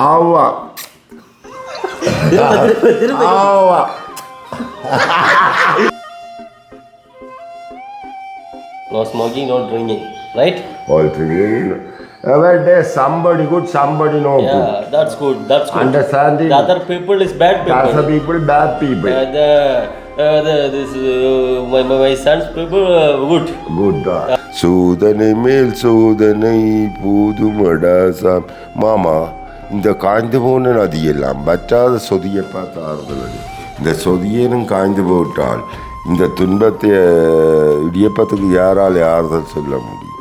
Aava Aava No smoking, no drinking, right? All drinking. Well, there's somebody good, somebody no good. Yeah, that's good. That's good. Understanding. The other people is bad people. Other people, bad people. My son's people good. Good. சோதனை மேல் சோதனை பூதுமடாசாம் மாமா இந்த காய்ந்து போன நதியெல்லாம் வற்றாத சொதியை பார்த்து ஆறுதல். இந்த சொதியனும் காய்ந்து போட்டால் இந்த துன்பத்தை இடியப்பத்துக்கு யாரால் ஆறுதல் சொல்ல முடியும்?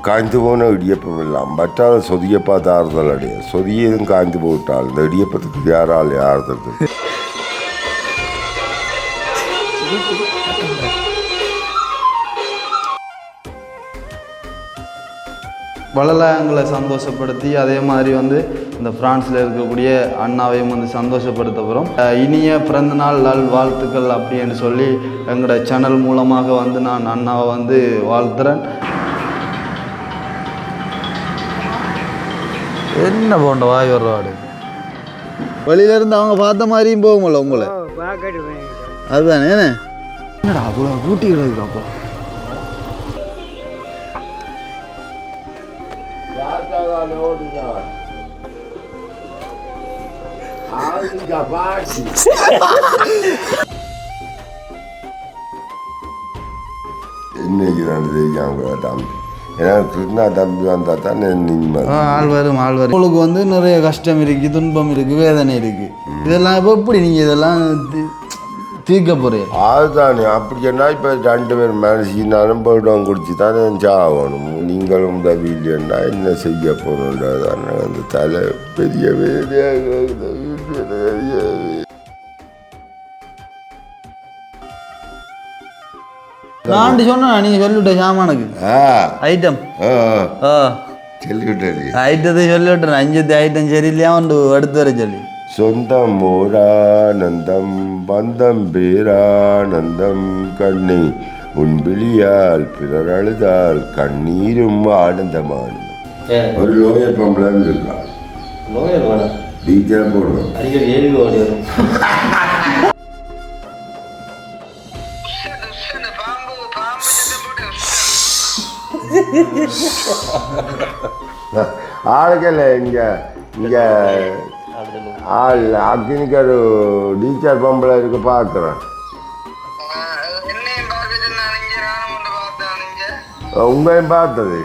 காய்ந்து போன இடியப்பம் எல்லாம் வற்றாத சொதியை பார்த்து ஆறுதல் அடையாது. சொதியனும் காய்ந்து போட்டால் இந்த இடியப்பத்துக்கு யாரால் ஆறுதல் சொல்ல? வளலாயங்களை சந்தோஷப்படுத்தி அதே மாதிரி வந்து இந்த ஃப்ரான்ஸில் இருக்கக்கூடிய அண்ணாவையும் வந்து சந்தோஷப்படுத்த போகிறோம். இனிய பிறந்தநாள் நல் வாழ்த்துக்கள் அப்படின்னு சொல்லி எங்களோட சேனல் மூலமாக வந்து நான் அண்ணாவை வந்து வாழ்த்துறேன். என்ன போன்ற வாய் வர்றாடு வெளியிலேருந்து அவங்க பார்த்த மாதிரியும் போகும்ல உங்களை, அதுதானே என்னடா அவ்வளோ கூட்டி கிடக்குறாப்போ. இன்னைக்கு நான் தெரியாம ஏன்னா கிருஷ்ணா தம்பி வந்தால் தான் ஆள் வரும் உங்களுக்கு வந்து நிறைய கஷ்டம் இருக்குது, துன்பம் இருக்குது, வேதனை இருக்குது. இதெல்லாம் இப்போ எப்படி நீங்கள் இதெல்லாம் தீர்க்க போகிறீங்க? அதுதானே அப்படி சொன்னால் இப்போ 2 பேர் மனசினாலும் போய்டும் குடிச்சு தானே சாகணும். நீங்களும் உதவி இல்லைன்னா என்ன செய்ய போகணுன்றதானே அந்த தலை பெரிய வேலையாக. நான் சொன்னேன் நீங்கள் சொல்லிவிட்ட சாமானுக்கு ஐட்டம் சொல்லிவிட்டாரு ஐட்டத்தை சொல்லிவிட்டேன். 5 ஐட்டம் சரியில்லையா வந்து எடுத்து வர சொல்லி. சொந்தம் ஓரானந்தம் பந்தம் பேரானந்தம் கண்ணை உன்பிழியால் பிறர் அழுதால் கண்ணீரும் ஆனந்தமான ஒரு லோயர் பொம்பளை இருக்கா. லோயர் வேணாம், டீச்சர் போடுவோம். அடிக்கடி ஏறி ஓடி வரும். ஆளுக்கல்ல இங்கே இங்கே ஆள் அக்னிக்கு டீச்சர் பொம்பளை இருக்கு பார்க்குறேன். உங்களையும் பார்த்தது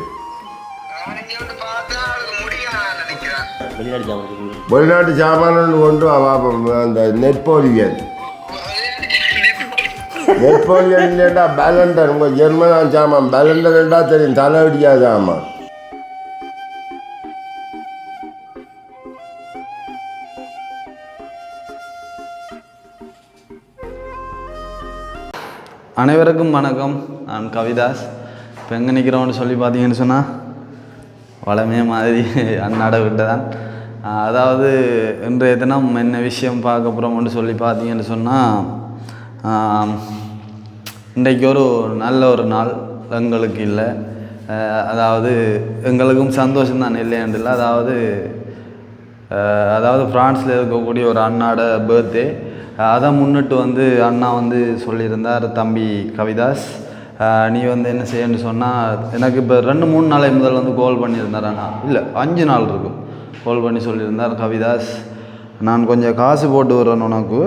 வெளிநாட்டு சாமான் கொண்டு பார்ப்போம். அந்த நெப்போலியன் இல்லைண்டா பேலண்டர், உங்கள் ஜெர்மனா சாமான் பேலண்டர்ண்டா தெரியும், தலைவடியா சாமான். அனைவருக்கும் வணக்கம், நான் கவிதாஸ். இப்போ எங்கே நிற்கிறோன்னு சொல்லி பார்த்தீங்கன்னு சொன்னால் வளமே மாதிரி அன்னாட விட்டு தான். அதாவது இன்றைய தினம் என்ன விஷயம் பார்க்க போகிறோம்னு சொல்லி பார்த்தீங்கன்னு சொன்னால், இன்றைக்கு ஒரு நல்ல ஒரு நாள் எங்களுக்கு இல்லை. அதாவது எங்களுக்கும் சந்தோஷம்தான் இல்லையாண்டு இல்லை. அதாவது ஃப்ரான்ஸில் இருக்கக்கூடிய ஒரு அண்ணாட பர்த்டே. அதை முன்னிட்டு வந்து அண்ணா வந்து சொல்லியிருந்தார், தம்பி கவிதாஸ் நீ வந்து என்ன செய்யணும்னு சொன்னால், எனக்கு இப்போ 2-3 நாளை முதல் வந்து கால் பண்ணியிருந்தார் அண்ணா. இல்லை 5 நாள் இருக்கும் கால் பண்ணி சொல்லியிருந்தார், கவிதாஸ் நான் கொஞ்சம் காசு போட்டு வரேன் உனக்கு,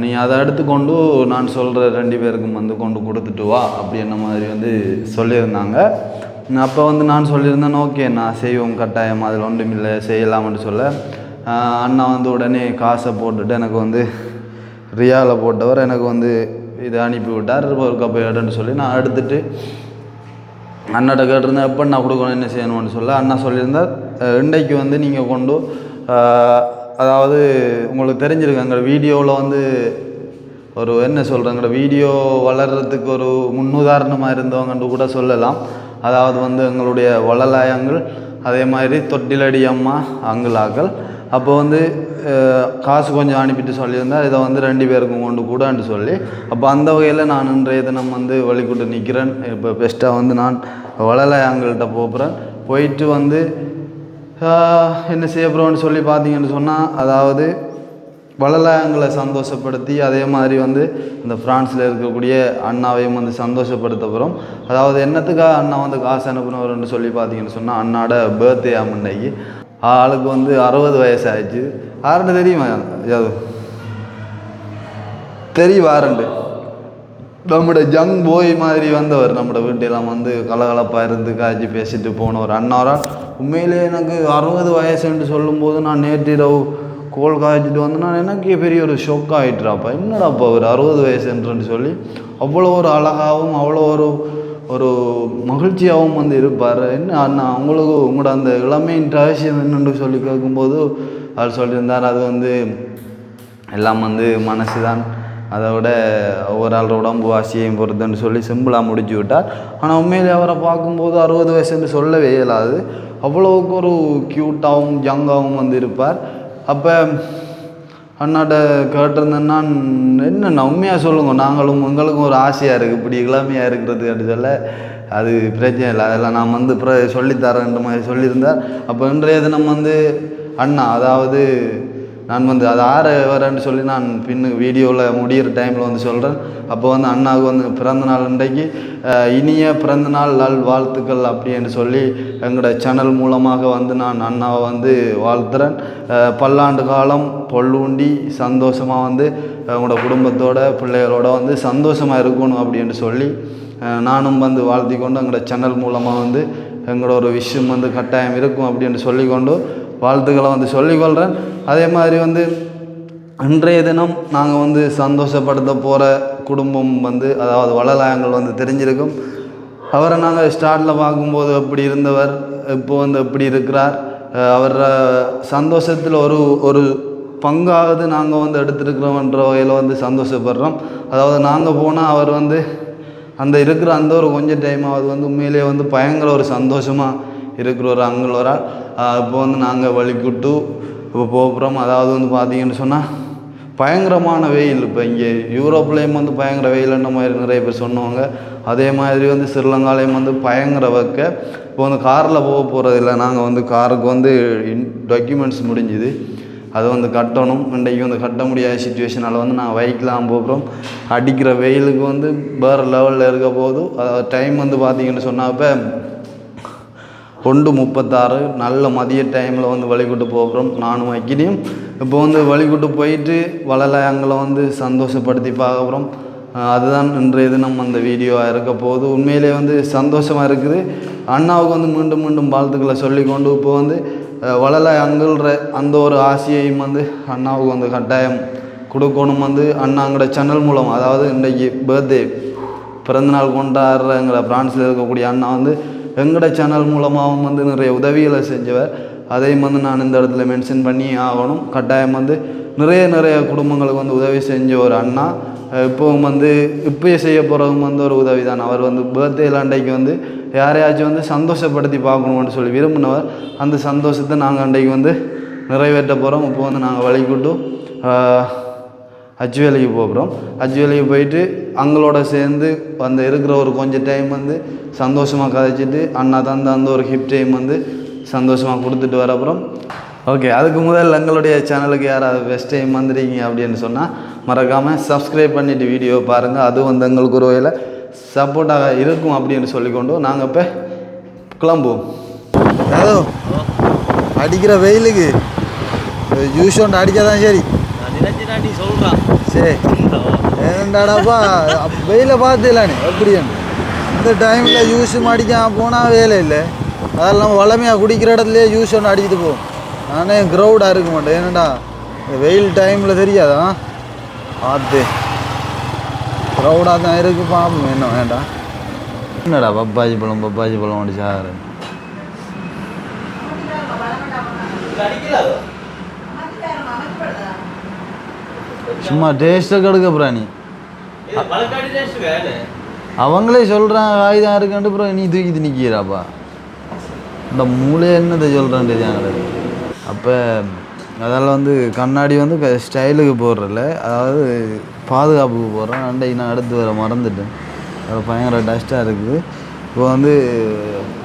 நீ அதை எடுத்துக்கொண்டு நான் சொல்கிற 2 பேருக்கும் வந்து கொண்டு கொடுத்துட்டு வா அப்படின்ற மாதிரி வந்து சொல்லியிருந்தாங்க. அப்போ வந்து நான் சொல்லியிருந்தேன், ஓகே நான் செய்வோம் கட்டாயம், அதில் ஒன்றும் இல்லை செய்யலாம்னு சொல்ல அண்ணா வந்து உடனே காசை போட்டுட்டு எனக்கு வந்து ரியாவில் போட்டவர் எனக்கு வந்து இதை அனுப்பி விட்டார். ஒரு கப்பை எடுன்னு சொல்லி நான் எடுத்துகிட்டு அண்ணாட்ட கேட்டிருந்தேன், எப்போ நான் கொடுக்கணும் என்ன செய்யணும்னு சொல்ல அண்ணா சொல்லியிருந்தார், இன்றைக்கு வந்து நீங்கள் கொண்டு அதாவது உங்களுக்கு தெரிஞ்சிருக்கு எங்கள் வீடியோவில் வந்து ஒரு என்ன சொல்கிறேங்கிற வீடியோ வளர்கிறதுக்கு ஒரு முன்னுதாரணமாக இருந்தவங்கன்னு கூட சொல்லலாம். அதாவது வந்து எங்களுடைய வளலாயங்கள், அதே மாதிரி தொட்டிலடி அம்மா அங்குலாக்கள். அப்போ வந்து காசு கொஞ்சம் அனுப்பிட்டு சொல்லியிருந்தால் இதை வந்து 2 பேருக்கும் கொண்டு கூடான்னு சொல்லி, அப்போ அந்த வகையில் நான் இன்றைய தினம் வந்து வழிகூட்டு நிற்கிறேன். இப்போ பெஸ்ட்டாக வந்து நான் வளலாயங்கள்கிட்ட போகிறேன். போயிட்டு வந்து என்ன செய்ய போகிறோம்னு சொல்லி பார்த்தீங்கன்னு சொன்னால், அதாவது வளலாயங்களை சந்தோஷப்படுத்தி அதே மாதிரி வந்து இந்த ஃப்ரான்ஸில் இருக்கக்கூடிய அண்ணாவையும் வந்து சந்தோஷப்படுத்த போகிறோம். அதாவது என்னத்துக்காக அண்ணா வந்து காசு அனுப்புனவர்னு சொல்லி பார்த்தீங்கன்னு சொன்னால், அண்ணாட பர்த்டே முன்னைக்கு ஆளுக்கு வந்து 60 வயசு ஆயிடுச்சு. ஆரண்டு தெரியுமா? தெரியும் ஆரண்டு. நம்மளோட ஜங் போய் மாதிரி வந்தவர் நம்மளோட வீட்டெல்லாம் வந்து கலகலப்பாக இருந்து காய்ச்சி பேசிட்டு போனவர் அண்ணாரால். உண்மையிலே எனக்கு 60 வயசுன்னு சொல்லும்போது நான் நேற்றிரவு கோல் காய்ச்சிட்டு வந்தேன்னா எனக்கே பெரிய ஒரு ஷொக் ஆகிட்டுறாப்பா. என்னடாப்பா ஒரு 60 வயசுன்றன்னு சொல்லி அவ்வளோ ஒரு அழகாகவும் அவ்வளோ ஒரு மகிழ்ச்சியாகவும் வந்து இருப்பார். என்ன அண்ணா உங்களுக்கு உங்களோட அந்த இளமையின் ரகசியம் என்னென்று சொல்லி கேட்கும்போது அவர் சொல்லியிருந்தார், அது வந்து எல்லாம் வந்து மனசு தான், அதை விட ஒவ்வொரு ஆளோட உடம்பு வாசியையும் பொறுத்துன்னு சொல்லி சிம்பிளாக முடிச்சு விட்டார். ஆனால் உண்மையிலே அவரை பார்க்கும்போது 60 வயசுன்னு சொல்லவே இயலாது. அவ்வளோவுக்கு ஒரு க்யூட்டாகவும் யங்காகவும் வந்து இருப்பார். அப்போ அண்ணாட்ட கேட்டிருந்தேன்னா, என்னென்ன உண்மையாக சொல்லுங்க, எங்களுக்கும் ஒரு ஆசையாக இருக்குது இப்படி இளமையாக இருக்கிறது அப்படி சொல்ல. அது பிரச்சனை இல்லை, அதெல்லாம் நான் வந்து சொல்லித்தரேன்ற மாதிரி சொல்லியிருந்தார். அப்போ இன்றைய தினம் வந்து அண்ணா, அதாவது நான் வந்து அது வரேன்னு சொல்லி நான் வீடியோவில் முடிகிற டைமில் வந்து சொல்கிறேன். அப்போ வந்து அண்ணாவுக்கு வந்து பிறந்தநாள் இன்றைக்கு இனிய பிறந்தநாள் நல் வாழ்த்துக்கள் அப்படின்னு சொல்லி எங்களோட சேனல் மூலமாக வந்து நான் அண்ணாவை வந்து வாழ்த்துறேன். பல்லாண்டு காலம் பொல்லூண்டி சந்தோஷமாக வந்து உங்களோட குடும்பத்தோட பிள்ளைகளோட வந்து சந்தோஷமாக இருக்கணும் அப்படின்னு சொல்லி நானும் வந்து வாழ்த்தி கொண்டு எங்களோட சேனல் மூலமாக வந்து எங்களோட ஒரு விஷயம் வந்து கட்டாயம் இருக்கும் அப்படின்னு சொல்லிக்கொண்டு வாழ்த்துக்களை வந்து சொல்லிக்கொள்கிறேன். அதே மாதிரி வந்து இன்றைய தினம் நாங்கள் வந்து சந்தோஷப்படுத்த போகிற குடும்பம் வந்து, அதாவது வளலாயங்கள் வந்து தெரிஞ்சிருக்கும். அவரை நாங்கள் ஸ்டார்ட்டில் பார்க்கும்போது எப்படி இருந்தவர், இப்போ வந்து எப்படி இருக்கிறார், அவர் சந்தோஷத்தில் ஒரு பங்காவது நாங்கள் வந்து எடுத்துருக்கிறோம்ன்ற வகையில் வந்து சந்தோஷப்படுறோம். அதாவது நாங்கள் போனால் அவர் வந்து அந்த இருக்கிற அந்த ஒரு கொஞ்சம் டைமாவது வந்து உண்மையிலேயே வந்து பயங்கர ஒரு சந்தோஷமாக இருக்கிற ஒரு அங்கிள் வரால். இப்போ வந்து நாங்கள் வழிக்கூட்டு இப்போ போகிறோம். அதாவது வந்து பார்த்திங்கன்னு சொன்னால் பயங்கரமான வெயில். இப்போ இங்கே யூரோப்லேயும் வந்து பயங்கர வெயில்ன்ற மாதிரி நிறைய பேர் சொன்னவங்க. அதே மாதிரி வந்து ஸ்ரீலங்காலேயும் வந்து பயங்கர வைக்க. இப்போ வந்து காரில் போகிறதில்ல, நாங்கள் வந்து காருக்கு வந்து டாக்குமெண்ட்ஸ் முடிஞ்சுது, அதை வந்து கட்டணும். இன்றைக்கு வந்து கட்ட முடியாத சுச்சுவேஷனால் வந்து நான் பைக்கில் போகிறோம். அடிக்கிற வெயிலுக்கு வந்து வேறு லெவலில் இருக்க போது. அதாவது டைம் வந்து பார்த்திங்கன்னு சொன்னால் இப்போ 1:36 நல்ல மதிய டைமில் வந்து வழிகூட்டு போகிறோம் நானும் வைக்கினையும். இப்போ வந்து வழிகூட்டு போயிட்டு வளலாயங்களை வந்து சந்தோஷப்படுத்தி பார்க்குறோம். அதுதான் இன்றைய தினம் அந்த வீடியோவாக இருக்க போகுது. உண்மையிலே வந்து சந்தோஷமாக இருக்குது. அண்ணாவுக்கு வந்து மீண்டும் மீண்டும் வாழ்த்துக்களை சொல்லிக்கொண்டு இப்போ வந்து வளலாயங்கள்ன்ற அந்த ஒரு ஆசையையும் வந்து அண்ணாவுக்கு வந்து கட்டாயம் கொடுக்கணும். வந்து அண்ணாங்கிற சேனல் மூலம், அதாவது இன்றைக்கு பர்த்டே பிறந்தநாள் கொண்டாடுறங்கிற பிரான்ஸில் இருக்கக்கூடிய அண்ணா வந்து எங்களோட சேனல் மூலமாகவும் வந்து நிறைய உதவிகளை செஞ்சவர். அதையும் வந்து நான் இந்த இடத்துல மென்ஷன் பண்ணி ஆகணும். கட்டாயம் வந்து நிறைய குடும்பங்களுக்கு வந்து உதவி செஞ்ச ஒரு அண்ணா. இப்போவும் வந்து இப்போயே செய்ய போகிறவங்க வந்து ஒரு உதவி தான். அவர் வந்து பர்த்டே அன்றைக்கு வந்து யாரையாச்சும் வந்து சந்தோஷப்படுத்தி பார்க்கணும்னு சொல்லி விரும்பினவர். அந்த சந்தோஷத்தை நாங்கள் அன்றைக்கு வந்து நிறைவேற்ற போகிறோம். இப்போ வந்து நாங்கள் வழிகூட்டு அச்சுவேலைக்கு போகிறோம். அச்சுவேலைக்கு போயிட்டு அங்களோட சேர்ந்து அந்த இருக்கிற ஒரு கொஞ்சம் டைம் வந்து சந்தோஷமாக கதைச்சிட்டு அண்ணா தந்த அந்த ஒரு ஹிப் டைம் வந்து சந்தோஷமாக கொடுத்துட்டு வர அப்புறம் ஓகே. அதுக்கு முதல் எங்களுடைய சேனலுக்கு யாராவது ஃபஸ்ட் டைம் வந்துடுறீங்க அப்படின்னு சொன்னால் மறக்காமல் சப்ஸ்கிரைப் பண்ணிவிட்டு வீடியோ பாருங்கள். அது வந்து எங்களுக்கு ஒரு வகையில் சப்போர்ட்டாக இருக்கும் அப்படின்னு சொல்லிக்கொண்டு நாங்கள் இப்போ கிளம்புவோம். ஏதோ அடிக்கிற வெயிலுக்கு ஜூஸ் ஒன்று அடிக்காதான் சரி. சரி ஏண்டாடாப்பா வெயிலை பார்த்துலானே எப்படின்னு இந்த டைமில் ஜூஸு அடிக்காமல் போனால் வேலை இல்லை. அதெல்லாம் வளமையாக குடிக்கிற இடத்துலையே ஜூஸ் ஒன்று அடிச்சுட்டு போவோம். நானே க்ரௌடாக இருக்க மாட்டேன். ஏன்னாடா வெயில் டைமில் தெரியாதா பார்த்து க்ரௌடாக தான் இருக்குது. பார்ப்போம் என்ன வேண்டாம். என்னடா பப்பாஜி பழம் அடிச்சு ஆகிறேன். சும்மா டேஸ்ட்டை கெடுக்க பிராணி அவங்களே சொல்கிறான் காய்தான் இருக்குன்ட்டு அப்புறம் நீ தூக்கிட்டு நிற்கிறாப்பா. இந்த மூளை என்னதை சொல்கிறேன் தெரியாங்களே. அப்போ அதெல்லாம் வந்து கண்ணாடி வந்து ஸ்டைலுக்கு போடுறல, அதாவது பாதுகாப்புக்கு போடுறேன். அன்றைக்கு நான் எடுத்து வர மறந்துட்டேன். அது பயங்கர டஸ்ட்டாக இருக்குது. இப்போ வந்து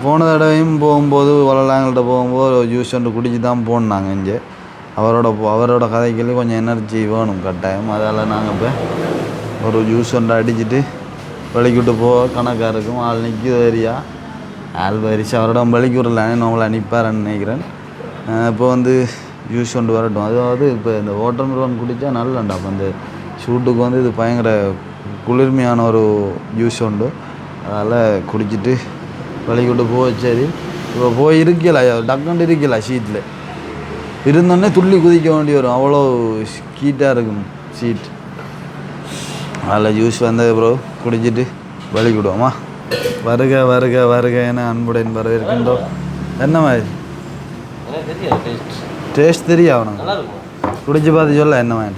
போன தடவையும் போகும்போது வளலாங்கள்கிட்ட போகும்போது ஜூஸ் ஒன்று குடிச்சு தான் போனாங்க இங்கே அவரோட கதைக்கு கொஞ்சம் எனர்ஜி வேணும் கட்டாயம். அதால் நாங்கள் இப்போ ஒரு ஜூஸ் ஒன்று அடிச்சுட்டு வெளிக்கிட்டு போக கணக்காக இருக்கும். ஆள் நிற்கிது ஏரியா ஆள் வரிச்சு அவரோட வெளிக்கூடலானே நம்மளை அனுப்பாருன்னு நினைக்கிறேன். இப்போ வந்து ஜூஸ் கொண்டு வரட்டும். அதாவது இப்போ இந்த வாட்டர் மிலன் குடித்தா நல்லண்டா. அப்போ இந்த ஷூட்டுக்கு வந்து இது பயங்கர குளிர்மையான ஒரு ஜூஸ் உண்டு. அதனால் குடிச்சிட்டு வெளிக்கிட்டு போக சரி. இப்போ போய் இருக்கல டக்குண்டு இருக்கல சீட்டில் இருந்தோடனே துள்ளி குதிக்க வேண்டி வரும். அவ்வளோ ஹீட்டாக இருக்கும் சீட். அதில் ஜூஸ் வந்தது ப்ரோ குடிச்சிட்டு வெளிக்கிடுவோமா. வருக வருக வருக என அன்புடன் வரவேற்கின்றோம். என்ன மாதிரி டேஸ்ட் தெரியும் அவனுக்கு குடிச்சு பார்த்து சொல்ல என்ன மாதிரி.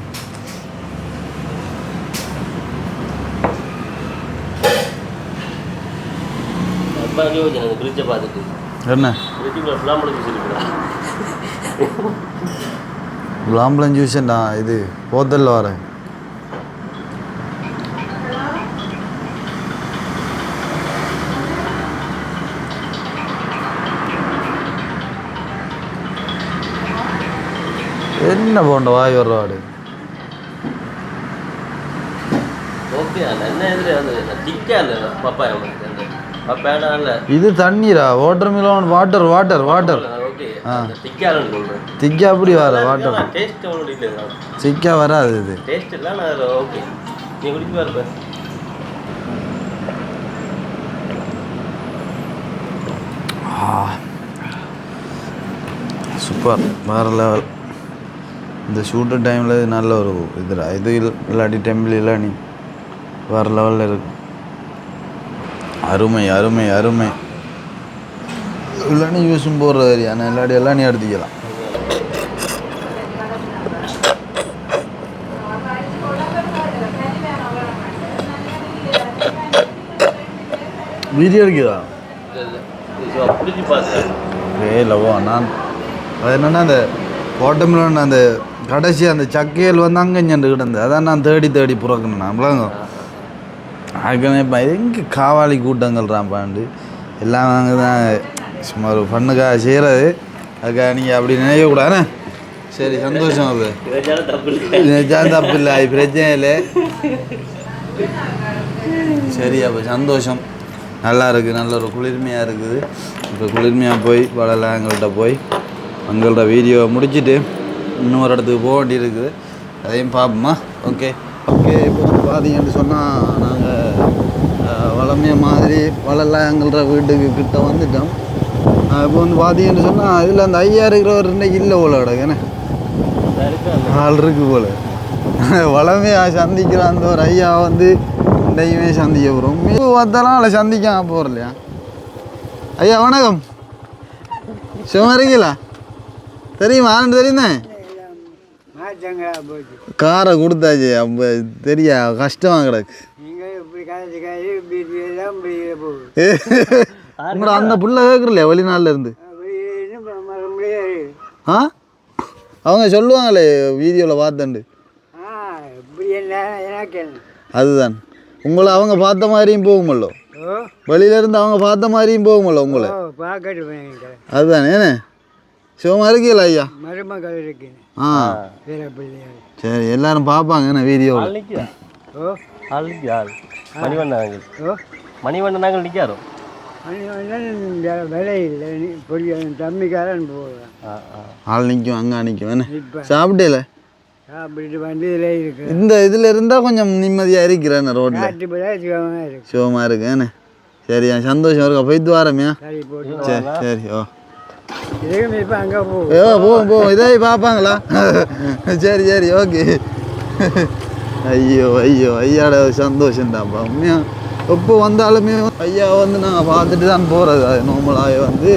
என்ன விளாம்பழம் ஜூஸ்ண்ணா இது போத்தலில் வரேன். என்ன போண்ட வாய் வர்றாடு இது தண்ணீரா water melon water water water திக்கா அப்படி வர வாட்டர் திக்கா வராது இது. சூப்பர் வேறு லெவல். இந்த ஷூட்டு டைமில் நல்ல ஒரு இது இல்லாட்டி டெம்பிள் இல்லை நீ வேறு லெவலில் இருக்கு. அருமை அருமை அருமை. இல்லாட்டி யூஸும் போடுற ஏரியா ஆனால் இல்லாட்டி எல்லாம் நீ எடுத்துக்கலாம். வீடியோ எடுக்குதா இல்லைவோ நான் அது என்னென்னா அந்த வாட்டர்மெலன் அந்த கடைசி அந்த சக்கையில் வந்து அங்கே ஞண்டு கிடந்தது. அதான் நான் தேடி தேடி புறக்கணும் நான் விளங்க. அதுக்குன்னு இப்போ எங்கே காவாலி கூட்டங்கள்றான் பாண்டு எல்லாம் அங்கே தான் சும்மா ஒரு பண்ணுக்காக செய்கிறது. அதுக்காக நீங்கள் அப்படி நினைக்கக்கூடாதுண்ணே. சரி சந்தோஷம். அது நினைச்சாலும் தப்பு இல்லை, அது பிரச்சனை இல்லை. சரி அப்போ சந்தோஷம். நல்லா இருக்குது, நல்ல ஒரு குளிர்மையாக இருக்குது. இப்போ குளிர்மையாக போய் வளரலாம் எங்கள்கிட்ட போய் எங்கள்கிட்ட வீடியோ முடிச்சுட்டு இன்னொரு இடத்துக்கு போக வேண்டி இருக்குது. அதையும் பார்ப்போமா. Okay okay. இப்போ வந்து பார்த்தீங்கன்னு சொன்னால் நாங்கள் வளமைய மாதிரி வளரலாம் எங்கள்கிட்ட வீட்டுக்கு கிட்ட வந்துட்டோம். இப்போ வந்து பார்த்தீங்கன்னு சொன்னால் இதில் அந்த ஐயா இருக்கிறவர் இன்னைக்கு இல்லை போல கிடக்குண்ணே ஆள் இருக்கு போல். வளமையாக சந்திக்கிற அந்த ஒரு ஐயா வந்து இன்றைக்குமே சந்திக்க போகிறோம். மீது பார்த்தாலும் அவளை சந்திக்காம போகிற இல்லையா. ஐயா வணக்கம். சும்மா இருக்கீங்களா? தெரியுமா? ஆண்டு தெரியுமே. காரை கொடுத்தாச்சு. அப்போ தெரியா கஷ்டமாக கிடக்கு. உங்களோட அந்த புள்ள கேட்குறலையா வெளிநாட்டில் இருந்து? ஆ அவங்க சொல்லுவாங்களே வீடியோவில் பார்த்தேன்ண்டு. அதுதான் உங்களை அவங்க பார்த்த மாதிரியும் போகுமல்லோ, வெளியிலேருந்து அவங்க பார்த்த மாதிரியும் போகுமல்லோ உங்களை. அதுதான் ஏண்ணே சும்மா இருக்கீங்களா ஐயா? ஆ சரி எல்லாரும் பார்ப்பாங்க என்ன வீடியோவில். மணிவண்ணன் நாங்கள் நிற்காரோ ஆள் நிற்கும் அங்கே நிற்கும் என்ன சாப்பிட்டேல இந்த இதில் இருந்தால் கொஞ்சம் நிம்மதியாக இருக்கிறேன் ரோட்டில் சிவமாக இருக்கு என்ன. சரியா சந்தோஷம் இருக்கா போய்த்து வாரமையா. சரி சரி ஓ போவோம் இதாகி பார்ப்பாங்களா? சரி சரி ஓகே. ஐயோ ஐயோ ஐயாட சந்தோஷம்தான்ப்பா உண்மையாக. எப்போ வந்தாலுமே ஐயா வந்து நாங்கள் பார்த்துட்டு தான் போகிறது. அது நார்மலாகவே வந்து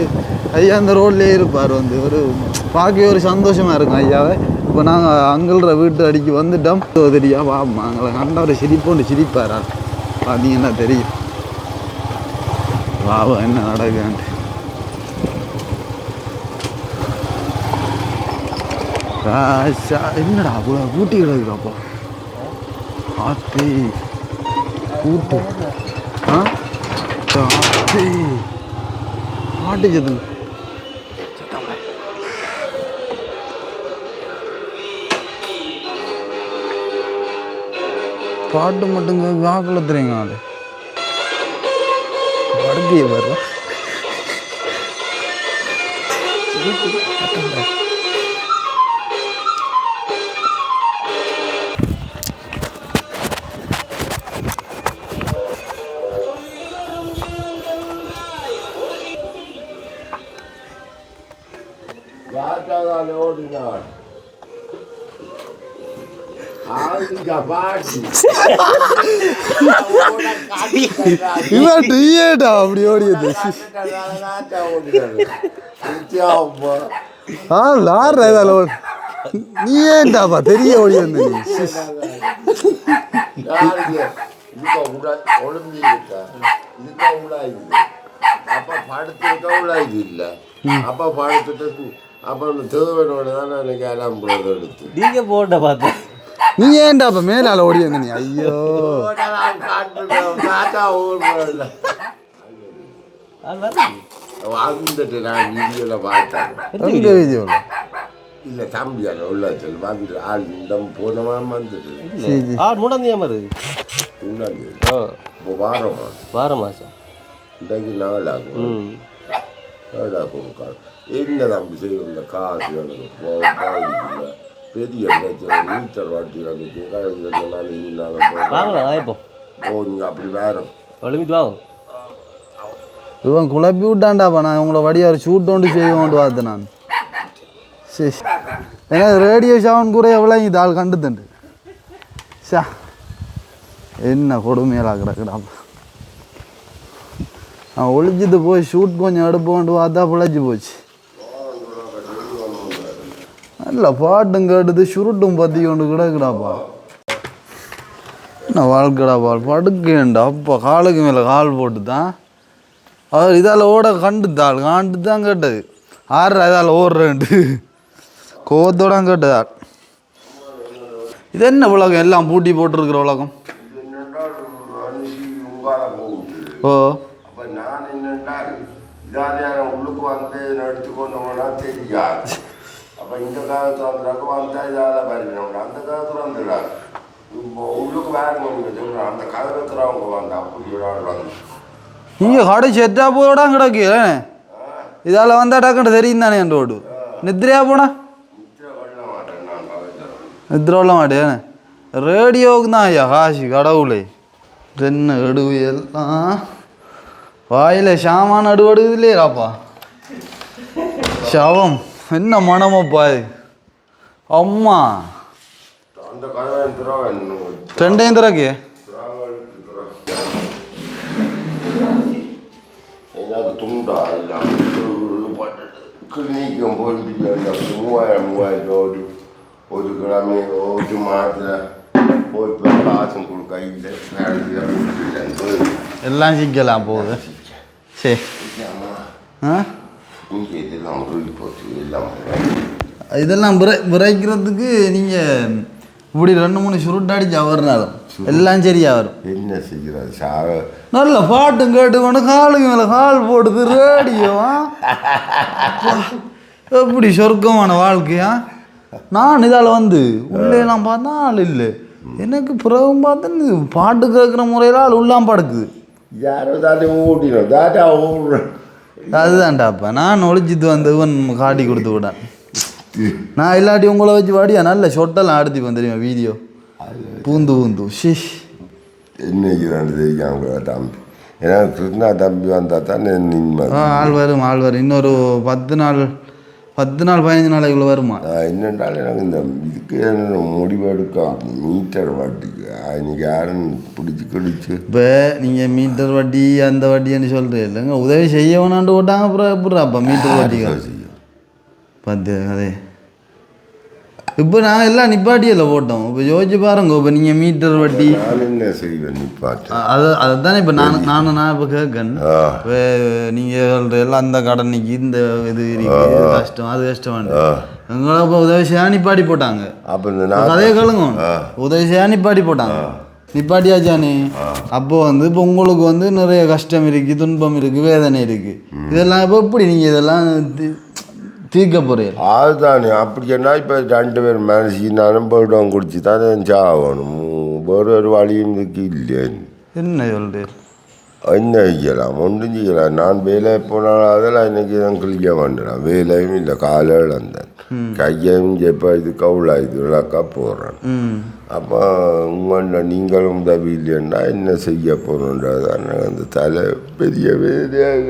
ஐயா இந்த ரோட்லேயே இருப்பார். வந்து ஒரு பார்க்கவே ஒரு சந்தோஷமாக இருக்கும் ஐயாவை. இப்போ நாங்கள் அங்கல்ற வீட்டு அடிக்கி வந்துட்டோம். தெரியா பார்ப்போம் அங்கே கண்ட ஒரு சிரிப்போண்டு சிரிப்பாரா பார்த்தீங்கன்னா தெரியும். வாவா என்ன நடக்குன்ட்டு. என்னடா அவ்வளோ கூட்டி கிடக்குறாப்பா ஆத்தி கூட்டு. ஆ ஆத்தி பாட்டு கேது பாட்டு மட்டும் வாக்கில் தெரியுங்க அது படுக்கையை வர்ற இவன் டீயேடா அப்படி ஓடியது லாடுற இதால நீ ஏன்டாப்பா தெரிய ஓடி வந்து அப்ப படுத்துருக்க இல்லை அப்ப படுத்துட்டு அப்புறம் தேவனோட தான் எனக்கு எல்லாம் எடுத்து நீங்க போட்ட பார்த்தேன் நீ ஏன்டாப்பா மேலால ஓடி வந்து நீ ஐயோ வந்துட்டு நான் வீடியோல பார்த்தேன் வீடியோவில் இல்லை தம்பியால உள்ளத்தில் வந்து ஆள் இந்த போனமா வந்துட்டு மூணாம் தேதி வாரம் மாசம் இன்றைக்கு நாளாகும் நாளாகும் என்ன தம்பி செய்யும் இந்த காசு எனக்கு போகல பெரிய நீச்சல் வாட்டி எனக்கு வாங்கலாம் இப்போ ஓ நீங்கள் அப்படி வேறும் ஒளிமிட்டு வாங்க இவன் குழப்பி விட்டான்டாப்பா நான் உங்களை வடியார் ஷூட் ஒன்று செய்வோண்டு பார்த்தேன் நான் சரி ஏன்னா ரேடியோ ஷாவன் கூட எவ்வளோ இது ஆள் கண்டுத்தண்டு சா என்ன கொடுமையெல்லாம் கிடக்குடாப்பா நான் ஒழிச்சிட்டு போய் ஷூட் கொஞ்சம் எடுப்போன்ட்டு பார்த்தா பிழைச்சி போச்சு நல்ல பாட்டும் கேட்டுது சுருட்டும் பற்றி கொண்டு கிடக்குடாப்பா என்ன வாழ்க்கடாப்பா படுக்கேண்டா அப்பா காலுக்கு மேலே கால் போட்டு தான் அவர் இதால் ஓட கண்டுத்தாள் காண்டு தான் கேட்டது ஆடுறா இதால் ஓடுறேன்ட்டு கோவத்தோட கேட்டதாள் இது என்ன உலகம் எல்லாம் பூட்டி போட்டிருக்கிற உலகம் ஓ அப்போ நான் என்னென்றால் இதான உள்ளுக்கு வந்து எடுத்துக்கொண்டு போனால் தெரியாது அப்போ இந்த காலத்தில் வந்துடாக்க வந்தால் இதால் பறிக்கணும் அந்த காலத்தில் வந்துடாது இப்போ உள்ளுக்கு வேறு சொல்கிறேன் அந்த காலத்தில் அவங்க வந்தா அப்படி விளையாடுவாங்க நீங்கள் கடை செட்டா போடா கிடக்கு இதால் வந்தால் டக்குன்னு தெரியும் தானே என் ரோடு நித்ரையா போனா நித்ர கொள்ள மாட்டேன் ரேடியோவுக்கு தான் ஐயா காசு கடவுளே தென்ன எடுவு எல்லாம் வாயில் சாமான அடுவடுது இல்லையாப்பா சவம் என்ன மனமப்பா இது அம்மா அந்த கதவை ரெண்டையும் திறக்கு ஏதாவது துண்டா எல்லாம் கிளினிக்கும் போயிட்டு 3000 ஒரு கிழமை ஒரு மாதத்தில் போய் காசும் கொடுக்க எல்லாம் சிக்கலாம் போகுது சரி ஆ இங்கே இதெல்லாம் போச்சு எல்லாம் இதெல்லாம் விரைக்கிறதுக்கு நீங்கள் இப்படி 2-3 சுருட்டாடிச்சு அவர்னாலும் எல்லாம் சரியாக வரும் என்ன செய்கிறது சாக நல்ல பாட்டும் கேட்டுக்கொண்டு காலுக்கு மேலே கால் போடுது ரேடியோ எப்படி சொர்க்கமான வாழ்க்கையா நான் இதால் வந்து உள்ளேலாம் பார்த்தா ஆள் இல்லை எனக்கு பிறகும் பார்த்தா பாட்டு கேட்குற முறையில் ஆள் உள்ளாம் படுக்குது யாரோ தாண்டி ஓட்டினோம் தாட்டா ஓடுறேன் அதுதான்டாப்பா நான் ஒழிச்சிட்டு வந்து இவன் காட்டி கொடுத்து விடான் நான் இல்லாட்டி உங்களை வச்சு வாடியா நல்ல சொட்டெல்லாம் அடுத்து தெரியுமா வீடியோ பூந்து ஷிஷ் இன்னைக்கு ரெண்டு தெரியும் தம்பி ஏன்னா கிருஷ்ணா தம்பி வந்தால் தான் நிம்மதி ஆள் வரும் இன்னொரு 10 நாள் 15 நாளைக்குள்ள வருமா என்னென்றால் எனக்கு இந்த இதுக்கு முடிவெடுக்க மீட்டர் வட்டிக்கு இன்னைக்கு யாரும் பிடிச்சி கிடிச்சு இப்போ நீங்கள் மீட்டர் வட்டி அந்த வட்டின்னு சொல்கிறீங்க இல்லைங்க உதவி செய்ய வேணாண்டு போட்டாங்க அப்புறம் எப்படிறாப்பா மீட்டர் வட்டிக்கு செய்யும் பார்த்து அதே இப்போ நான் எல்லாம் நிப்பாட்டியில் போட்டோம் இப்போ யோசிச்சு பாருங்க இப்போ நீங்கள் மீட்டர் வட்டி நான் என்ன செய்வேன் நிப்பாட்டு அதுதானே இப்போ நான் இப்போ கேட்கேன் இப்போ நீங்கள் சொல்கிற எல்லாம் அந்த கடனைக்கு இந்த இது இருக்குது கஷ்டம் அது கஷ்டம் எங்களை இப்போ உதவி செய்யா நிப்பாட்டி போட்டாங்க அப்போ இந்த கதையை கேளுங்க உதவி செய்யா நிப்பாட்டி போட்டாங்க நிப்பாட்டியாச்சானே அப்போ வந்து இப்போ உங்களுக்கு வந்து நிறைய கஷ்டம் இருக்குது, துன்பம் இருக்குது, வேதனை இருக்குது. இதெல்லாம் இப்போ எப்படி நீங்கள் இதெல்லாம் தீர்க்க போகிறீங்க? அதுதானே அப்படின்னா இப்போ 2 பேர் மனசினாலும் போய்டும் குடிச்சு தானே சாகணும். வேறு வழியும் இருக்கு இல்லையே. என்ன சொல்கிறீர்? என்ன செய்யலாம்? ஒன்றும் செய்யலாம். நான் வேலை போனாலும் அதெல்லாம் இன்றைக்கி தான் கிளிக்க வேண்டாம். வேலையும் இல்லை, காலை இழந்தேன், கையையும் இப்போ இது கவுளா இது விளக்கா போடுறேன். அப்போ உங்கள் நீங்களும் உதவி இல்லைன்னா என்ன செய்ய போகணுன்றதான் அந்த தலை பெரிய வேலையாக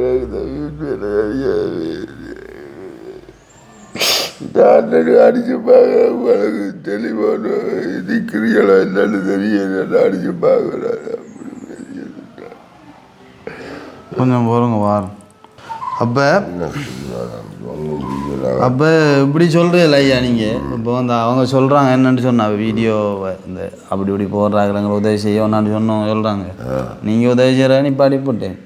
அடிச்சுப்பாங்க. உங்களுக்கு தெளிவான இருக்கிறீங்களா என்னன்னு தெரியல, அடிச்சுப்பாங்க. கொஞ்சம் போகிறோங்க வாரம். அப்போ இப்படி சொல்கிறீல்ல ஐயா நீங்கள்? இப்போ வந்து அவங்க சொல்கிறாங்க என்னென்னு சொன்னால் வீடியோவை இந்த அப்படி இப்படி போடுறாங்க, உதவி செய்யணும்னு சொல்கிறாங்க. நீங்கள் உதவி செய்கிற நிப்பாடி போட்டேன்.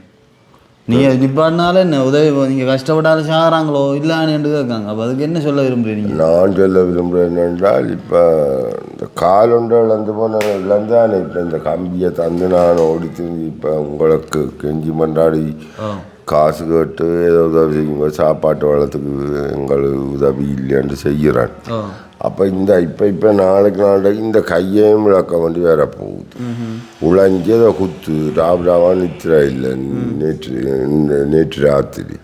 நீங்கள் நிப்பாடினாலும் என்ன உதவி, நீங்கள் கஷ்டப்பட்டாலும் சாகிறாங்களோ இல்லான்னு கேட்காங்க. அப்போ அதுக்கு என்ன சொல்ல விரும்புகிறீங்க? நான் சொல்ல விரும்புகிறேன் என்னென்றால், இப்போ இந்த காலுண்டு இழந்து போனவங்கள்லேருந்து தான் இப்போ இந்த கம்பியை தந்து நான் ஓடித்து இப்போ உங்களுக்கு கெஞ்சி மன்றாடி காசு கேட்டு ஏதோ உதவி செய்யுங்க, சாப்பாட்டு வளத்துக்கு எங்களுக்கு உதவி இல்லைன்னு செய்கிறேன். அப்போ இப்போ நாளைக்கு இந்த கையையும் விளக்க வேண்டி வேற போகுது. உழைஞ்சி அதை குத்து ராவா நித்திரா இல்லை நேற்று ராத்திரி.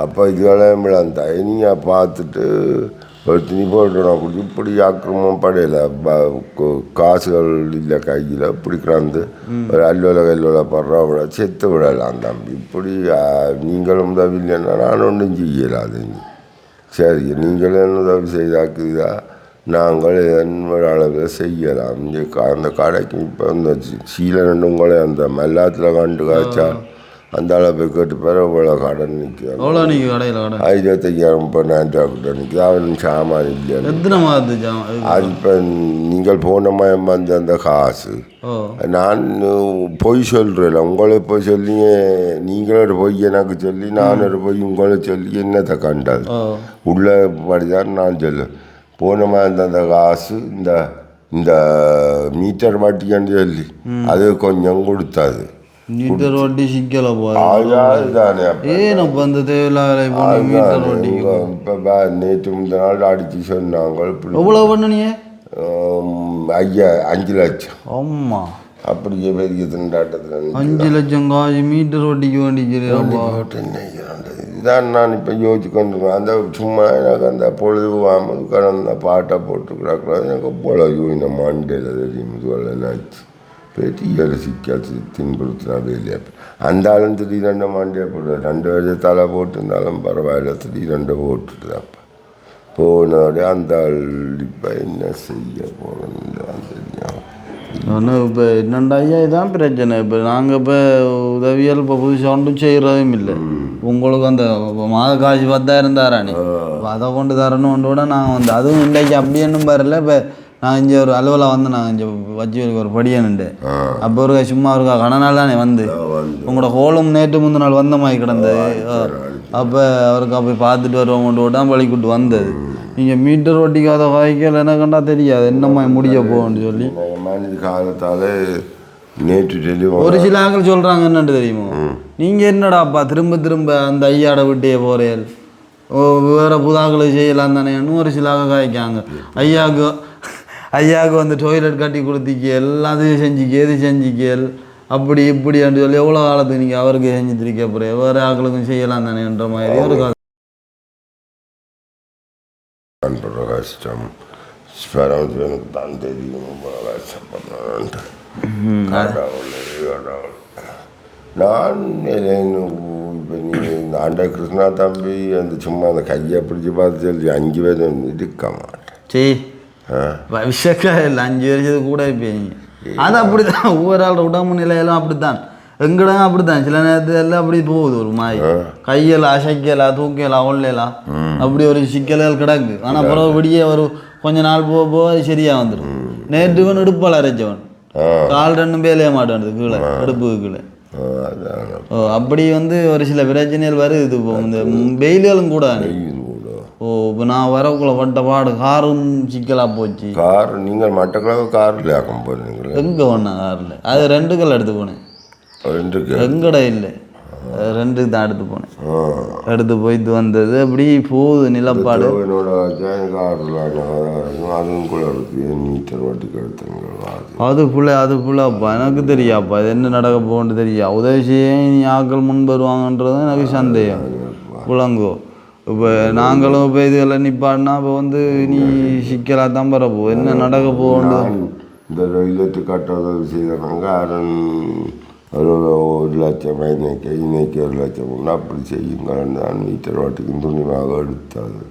அப்போ இதுவெல்லாம் விழந்தா நீங்கள் பார்த்துட்டு ஒரு துணி போட்டுனா கொடுத்து இப்படி ஆக்கிரமம் படையில காசுகள் இல்லை கையில் பிடிக்கிறாந்து ஒரு கல்லோல படுறா செத்து விடலாம் தம்பி. இப்படி நீங்களும் உதவி இல்லைன்னா நான் ஒன்றும் செய்யலாது. சரி, நீங்களும் உதவி செய்தாக்குதா நாங்கள் என்னோட அளவில் செய்யலாம். இங்கே அந்த கடைக்கு இப்போ இந்த சீலன் உங்களே அந்த மல்லாத்தில் கண்டு காய்ச்சா அந்த அளவு கேட்டு பேர் இவ்வளோ கடன் நிற்கும். 25,000 40,000 நிற்குது. அவன் சாமான் இல்லை. அது இப்போ நீங்கள் போன மயம் வந்து அந்த காசு நான் பொய் சொல்கிறேன். உங்களை போய் சொல்லி நீங்களோட பொய் எனக்கு சொல்லி நானோட பொய் உங்களை சொல்லி என்னத்தை கண்டது உள்ள படிதான் நான் சொல்லுவேன். போன மாதிரி அந்த காசு இந்த மீட்டர் வட்டின்னு சொல்லி அது கொஞ்சம் கொடுத்தாது. மீட்டர் வட்டி சிக்கல போதானே. இப்போ நேற்று முந்த நாள் அடிச்சு சொன்னாங்க. எவ்வளோ பண்ணுனீங்க? 5 லட்சம். ஆமா, அப்படியே பெரிய திண்டாட்டத்தில் 5 லட்சம் காசு மீட்டர் வட்டிக்கு வேண்டிக்கிறேன். இதான் நான் இப்போ யோசிச்சு கொண்டிருக்கேன். அந்த சும்மா எனக்கு அந்த பொழுது வாமதுக்கான அந்த பாட்டை போட்டுக்கிறாக்கூடாது. எனக்கு போல இந்த மண்டையில் தெரியும் என்னாச்சு பெரிய சிக்கல் தின்புறுத்தினா வேலையா அந்த ஆளும் திடீரெண்டு மண்டையை போட்டு 2 வருஷத்தால் போட்டுருந்தாலும் பரவாயில்ல, திடீரெண்டு போட்டுட்டுதாப்பா போனோடய அந்த ஆள் இப்போ என்ன செய்ய போகணுன்னு தெரியும். ஒன்றும் இப்போ என்னண்டா ஐயா இதான் பிரச்சனை. இப்போ நாங்கள் இப்போ உதவியால் இப்போ புதுசாக ஒன்றும் செய்கிறதும் இல்லை. உங்களுக்கு அந்த மாத காசு 10,000 தரானே அதை கொண்டு தரணும் கூட நாங்கள் வந்து அதுவும் இன்றைக்கு அப்படி ஒன்றும் பாருல. இப்போ நான் இங்கே ஒரு அலுவலாக வந்து நாங்கள் இங்கே வச்சு ஒரு படியனுண்டு. அப்போ ஒரு சும்மா இருக்கா கடனால் தானே வந்து உங்களோட ஹோலும் நேற்று முந்தின நாள் வந்த மாதிரி கிடந்தது. அப்போ அவருக்கு அப்போ பார்த்துட்டு வருவோம் விடாம வலிக்கிட்டு வந்தது. நீங்கள் மீட்டர் ஓட்டிக்காத வாய்க்கல என்ன கண்டா தெரியாது என்னம்மா முடிய போகணும்னு சொல்லி காலத்தால் நேற்று டெலிவரி ஒரு சில ஆக்கள் சொல்கிறாங்க என்னென்னு தெரியுமோ, நீங்கள் என்னடாப்பா திரும்ப அந்த ஐயாட விட்டே போகிறேன் வேறு புதாக்களை செய்யலாம் தானே ஒரு சில ஆக காய்க்காங்க. ஐயாவுக்கு வந்து டாய்லெட் கட்டி கொடுத்திக்க எல்லாத்தையும் செஞ்சுக்க எது செஞ்சுக்கல் அப்படி இப்படின்னு சொல்லி எவ்வளோ காலத்துக்கு நீங்கள் அவருக்கு செஞ்சு திரிக்க போகிறேன் வேறு ஆக்களுக்கும் செய்யலாம் தானேன்ற மாதிரி ஒரு காலம். கஷ்டம் தான் தெரியும் கஷ்டப்படுறான்ட்டு நான் இப்போ நீங்கள் ஆண்ட கிருஷ்ணா தம்பி அந்த சும்மா அந்த கையை பிடிச்சி பார்த்து சொல்லி 5 பேர் இருக்க மாட்டேன். சரி விஷயக்கா இல்லை 5 வருஷத்துக்கு கூட இருப்பீங்க. அது அப்படி தான் ஒவ்வொரு ஆள் உடம்பு நிலையெல்லாம் அப்படித்தான் எங்கடம் அப்படித்தான் சில நேரத்தில் எல்லாம் அப்படி போகுது ஒரு மாதிரி கையெல்லாம் அசைக்கலாம் தூக்கலாம் ஒல்லையெல்லாம் அப்படி ஒரு சிக்கல்கள் கிடக்கு. ஆனால் பிறகு விடிய ஒரு கொஞ்ச நாள் போக அது சரியாக வந்துடும். நேற்றுவன் இடுப்பால் அரைச்சவன் கால் 2 பேலைய மாட்டேன் கீழே இடுப்புக்கு கீழே. அப்படி வந்து ஒரு சில பிரச்சனைகள் வருது. இந்த வெயில்களும் கூட ஓ இப்போ நான் வரக்குள்ள பட்ட பாடு காரும் சிக்கலாக போச்சு. கார் நீங்கள் மட்டக்களவு காரில் ஆக்கும் போகிறீங்களா? எங்கே ஒன்றா காரில் அது 2 கல் எடுத்து போனேன். 2க்கு எங்கட இல்லை 2க்கு தான் எடுத்து போனேன். எடுத்து போயிட்டு வந்தது அப்படி போகுது நிலப்பாடு. என்னோட காரில் அதுவும் கூட இருக்குது மீட்டர் வாட்டுக்கு எடுத்துங்க. அது ஃபுல்லாப்பா எனக்கு தெரியாப்பா இது என்ன நடக்க போகணுன்னு தெரியா. உதவி செய்ய நீ ஆக்கள் முன் வருவாங்கன்றது எனக்கு சந்தேகம். புலங்கோ இப்போ நாங்களும் இப்போ இதுகளில் நிப்பாடினா இப்போ வந்து நீ சிக்கலாக தான் பரப்போ என்ன நடக்க போகணும். இந்த ரயிலத்து கட்ட உதவி செய்தாங்க அரண் ஒரு 1,00,000 இன்னைக்கு 1,00,000 அப்படி செய்யுங்கன்னு தான் மீட்டர் வாட்டுக்கு துணிவாக எடுத்தாது.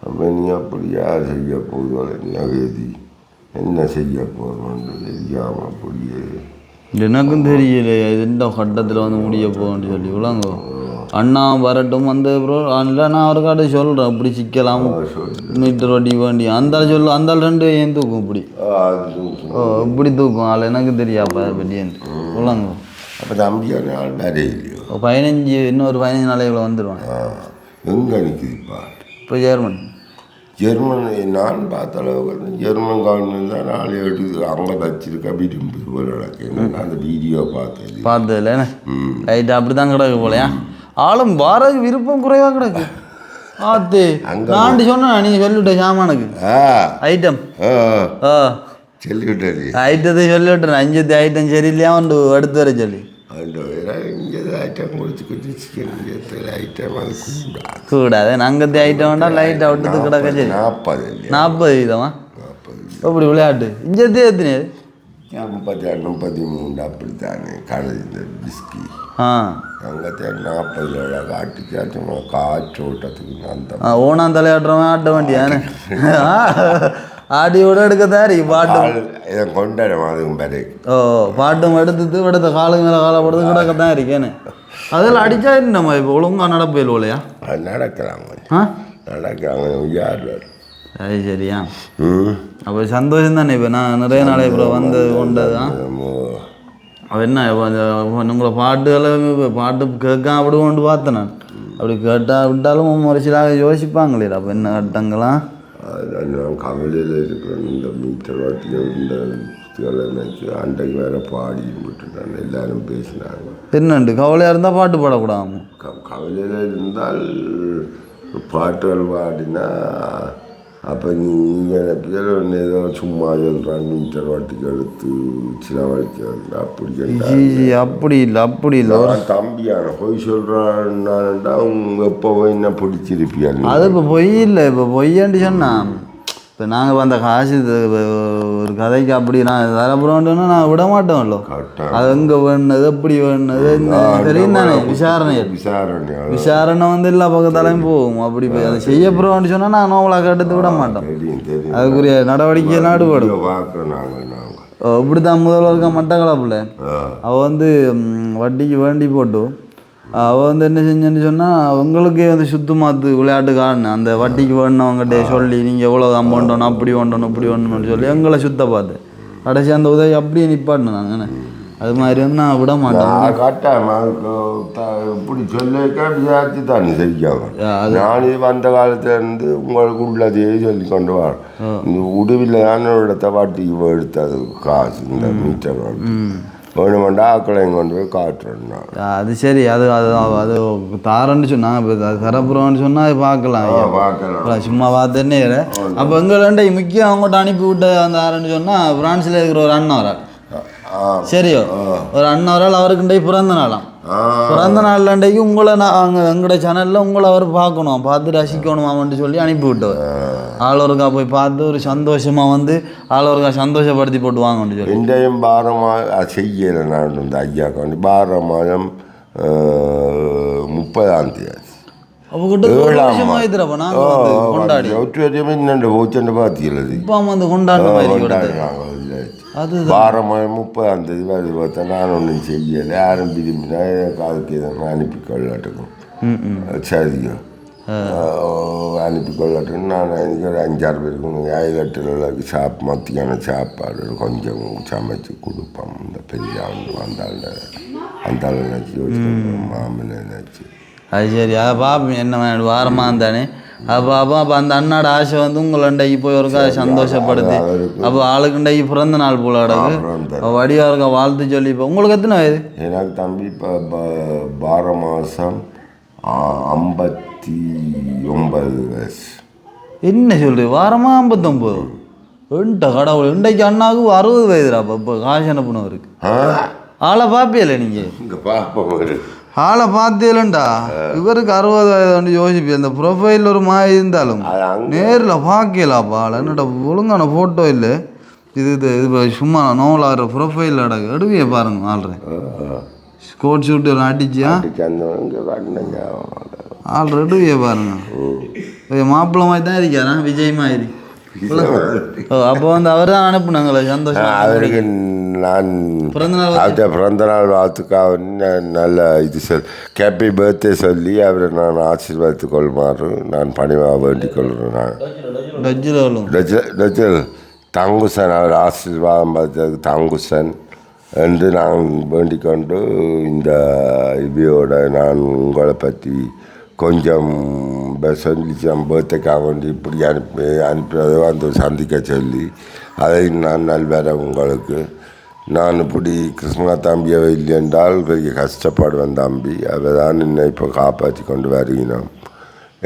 அப்போ நீ அப்படி யார் செய்ய போகுது நகதி என்ன செய்ய போகிறோன்னு தெரியாமல் அப்படியே எனக்கும் தெரியல எந்த கட்டத்தில் வந்து முடிய போகணுன்னு சொல்லி விளங்கோ. அண்ணா வரட்டும் வந்து அப்புறம் இல்லை நான் அவருக்காட்ட சொல்கிறேன் இப்படி சிக்கலாம் மீட்டர் வட்டி வேண்டி அந்த சொல்லு அந்த 2 ஏன் தூக்கும் இப்படி இப்படி தூக்கும் ஆள் எனக்கு தெரியாப்பா பற்றி விளங்கோ. அப்போ தம்பியான ஆள் வேறே இல்லையோ 15 இன்னொரு 15 நாளைக்குள்ள வந்துடுவாங்க. எங்கே நிற்குதுப்பா இப்போ ஜெர்மன் நான் பார்த்த அளவுக்கு ஜெர்மன் கவர்மெண்ட் தான் நாளை எடுத்து அங்கே வச்சிருக்க விரும்பு போல நான் அந்த வீடியோ பார்த்ததில்ல ரைட்டு அப்படி தான் கிடக்கு போலையா ஆளும் வார விருப்பம் குறைவாக கிடக்கு. ஆத்து நான் சொன்னேன் நீங்கள் சொல்லிவிட்ட சாமானுக்கு ஐட்டம் சொல்லிவிட்டாரு ஐட்டத்தை சொல்லிவிட்டேன் 5 ஐட்டம் சரியில்லையா வந்து எடுத்து வர சொல்லி ஐட்டம் கொடுத்து ஐட்டம் அது கூடாது நாங்கள் ஐட்டம் வேண்டாம் லைட்டாக விட்டுட்டு கிடக்க சரி 40 வீதமா அப்படி விளையாட்டு இங்கே எத்தனை 32 அப்படித்தானே கடை இந்த பிஸ்கி அங்கே 40 காட்டுச்சாச்சும் காற்றோட்டத்துக்கு அந்த ஓனாம் தலையாடுறவன் ஆட்ட வேண்டியானே ஆடியோட எடுக்கத்தாரி பாட்டு இதை கொண்டாடும் அதுவும் பேரு பாட்டும் எடுத்துட்டு எடுத்த காலுக்கு மேலே காலப்படுறது கிடக்கத்தான் இருக்கேன்னு அதெல்லாம் அடித்தா நம்ம இப்போ ஒழுங்காக நடப்பேல் இல்லையா அது நடக்கிறாங்க யார் அது சரியா அப்போ சந்தோஷம் தானே இப்போ நான் நிறைய நாளை அப்புறம் வந்து கொண்டது தான் அவள் என்ன உங்களை பாட்டு கேட்காம அப்படி கொண்டு பார்த்தேன் நான் அப்படி கேட்டால் விட்டாலும் ஒரு சில யோசிப்பாங்களே அப்போ என்ன கட்டங்களாம் கவலையில் இருக்கிறேன் இந்த மீட்டர் வாட்டியில் இந்த நினச்சி அன்றைக்கு வேறு பாடின்னு விட்டுட்டாங்க எல்லாரும் பேசினாங்க என்னண்டு கவலையாக இருந்தால் பாட்டு பாடக்கூடாது கவலையில் இருந்தால் பாட்டுகள் பாடினா அப்போ நீங்கள் ஏதோ சும்மா சொல்கிறான் மீட்டர் வாட்டிக்கு எடுத்து சில வழிக்க அப்படி இல்லை தம்பியான பொய் சொல்கிறான்டா அவங்க எப்போ என்ன பிடிச்சிருப்பியா அது இப்போ பொய் இல்லை இப்போ பொய்யாண்டி சொன்னான் இப்போ நாங்கள் அந்த காசு ஒரு கதைக்கு அப்படி நான் தரப்புறோன்னா நான் விட மாட்டோம்ல அது எங்கே வேணுனது எப்படி வேணுனது தெரியும் தானே விசாரணை வந்து எல்லா பக்கத்தாலையும் போகும் அப்படி போய் அதை செய்யப்புறோன்னு சொன்னால் நான் நோவலாக எடுத்து விட மாட்டோம் அதுக்குரிய நடவடிக்கையெல்லாம் ஈடுபடும் இப்படி தான் முதல்வருக்கா மட்டக்களப்பில் அவள் வந்து வட்டிக்கு வேண்டி போட்டு அவள் வந்து என்ன செஞ்சேன்னு சொன்னால் அவங்களுக்கே வந்து சுத்து மாற்று விளையாட்டு காரணம் அந்த வட்டிக்கு வேணுனவங்ககிட்ட சொல்லி நீங்கள் எவ்வளோ அமௌண்ட் வேணும் அப்படி வேண்டணும் இப்படி வேணும்னு சொல்லி எங்களை சுத்த பார்த்து கடைசி அந்த உதவி அப்படியே நிப்பாட்டினேன் நாங்கள் அது மாதிரி வந்து நான் விட மாட்டேன் இப்படி சொல்லிக்கா விசாரிச்சு தானே செய்யாங்க நான் வந்த காலத்துலேருந்து உங்களுக்கு உள்ளதையே சொல்லி கொண்டு வரேன் இந்த உதவியில் தானே இடத்த வாட்டிக்கு எடுத்தது காசு இந்த மீட்டர் வேணுமெண்டா ஆக்களை கொண்டு போய் காட்டுறேன்னா அது சரி அது அது அது தாரன்னு சொன்னாங்க இப்போ அது தரப்புறோன்னு சொன்னால் அது பார்க்கலாம் சும்மா பார்த்தேன்னே அப்போ எங்கள்கிட்ட முக்கியம் அவங்கள்ட்ட அனுப்பி விட்ட அந்த ஆரன்னு சொன்னால் பிரான்ஸில் இருக்கிற ஒரு அண்ணன் வராள் சரியோ ஒரு அண்ணன் வரால் அவருக்குண்டே பிறந்த நாளாம் பிறந்த நாள் அன்றைக்கு உங்களை அங்கே எங்களோட சேனலில் உங்களை அவர் பார்க்கணும் பார்த்து ரசிக்கணுமாமன்ட்டு சொல்லி அனுப்பி விட்டவர் ஆளோருக்கா போய் பார்த்து ஒரு சந்தோஷமாக வந்து ஆளோருக்கா சந்தோஷப்படுத்தி போட்டு வாங்கன்னு சொல்லி இன்றையும் பாரமாக செய்யலை நான் இந்த ஐயாக்கா வந்து 12 மாதம் 30ஆம் தேதி அப்போ கிட்ட நாங்கள் கொண்டாடி இன்னும் போச்சுன்னு பார்த்தீங்களது இப்போ வந்து கொண்டாடுறாங்க அது 12 மாதம் 30ஆம் தேதி வருது பார்த்தா நான் ஒன்றும் செய்யலை யாரும் விரும்பினா எனக்கு அதுக்கு எதனா அனுப்பி கொள்ளட்டுக்கும் சரியோ அனுப்பி கொள்ளட்டுன்னு நான் எனக்கு ஒரு 5-6 பேருக்கு ஆயிரத்தில் மத்தியான சாப்பாடு கொஞ்சம் சமைச்சு கொடுப்போம் இந்த பெரிய வந்தாள் அந்த நினச்சி வச்சு மாமன் நினச்சி அது சரி அதை பார்ப்போம் என்ன வாரமாக இருந்தானே அப்போ அந்த அண்ணாட ஆசை வந்து உங்கள்டைக்கு போய் ஒருக்கா சந்தோஷப்படுது. அப்போ ஆளுக்குண்டைக்கு பிறந்த நாள் போல கிடக்கு வடிவா இருக்க வாழ்த்து சொல்லி. இப்போ உங்களுக்கு எத்தனை வயது? எனக்கு தம்பி இப்போ 12 மாதம் 59 வயசு. என்ன சொல்கிறீங்க? வாரமா 59? என்ட்ட கடவுள், இன்றைக்கு அண்ணாவுக்கு 60 வயதுடா. இப்போ காசு அனுப்புனவருக்கு ஆளை பார்ப்பியல நீங்கள்? இங்கே பார்ப்போம் ஆளை பார்த்தேலண்டா. இவருக்கு 60 வயது யோசிப்பேன். இந்த ப்ரொஃபைல் ஒரு மாதிரி இருந்தாலும் நேரில் பார்க்கலாப்பா. என்னோட ஒழுங்கான ஃபோட்டோ இல்லை. இது சும்மா நோவலாகிற ப்ரொஃபைல் அடகு எடுவிய பாருங்க. ஆள்றேன் கோட் ஷூட்டு அடிச்சியா ஆள் எடுவிய பாருங்க. மாப்பிள்ளை மாதிரி தான் இருக்காரா? விஜய் மாதிரி. அப்போ வந்து அவர் தான் அனுப்புனாங்களே சந்தோஷம். அவருக்கு நான் பிறந்த நாள் வாழ்த்துக்காக நல்ல இது ஹாப்பி பர்த்டே சொல்லி அவரை நான் ஆசீர்வாதத்துக் கொள்ளுமாறு நான் பணிவாக வேண்டிக் கொள்கிறேன். டஜல் தங்குசன் அவர் ஆசீர்வாதம் பார்த்ததுக்கு தங்குசன் என்று நான் வேண்டிக் கொண்டு இந்த இவையோட நான் உங்களை பற்றி கொஞ்சம் சொல்லி பர்த்டேக்காக வேண்டி இப்படி அனுப்பினதோ அந்த சந்திக்க சொல்லி அதை நான் நல்வேற உங்களுக்கு. நான் இப்படி கிருஷ்ணா தம்பியை இல்லை என்றால் பெரிய கஷ்டப்படுவேன் தம்பி. அதை தான் என்னை இப்போ காப்பாற்றி கொண்டு வருகிறோம்.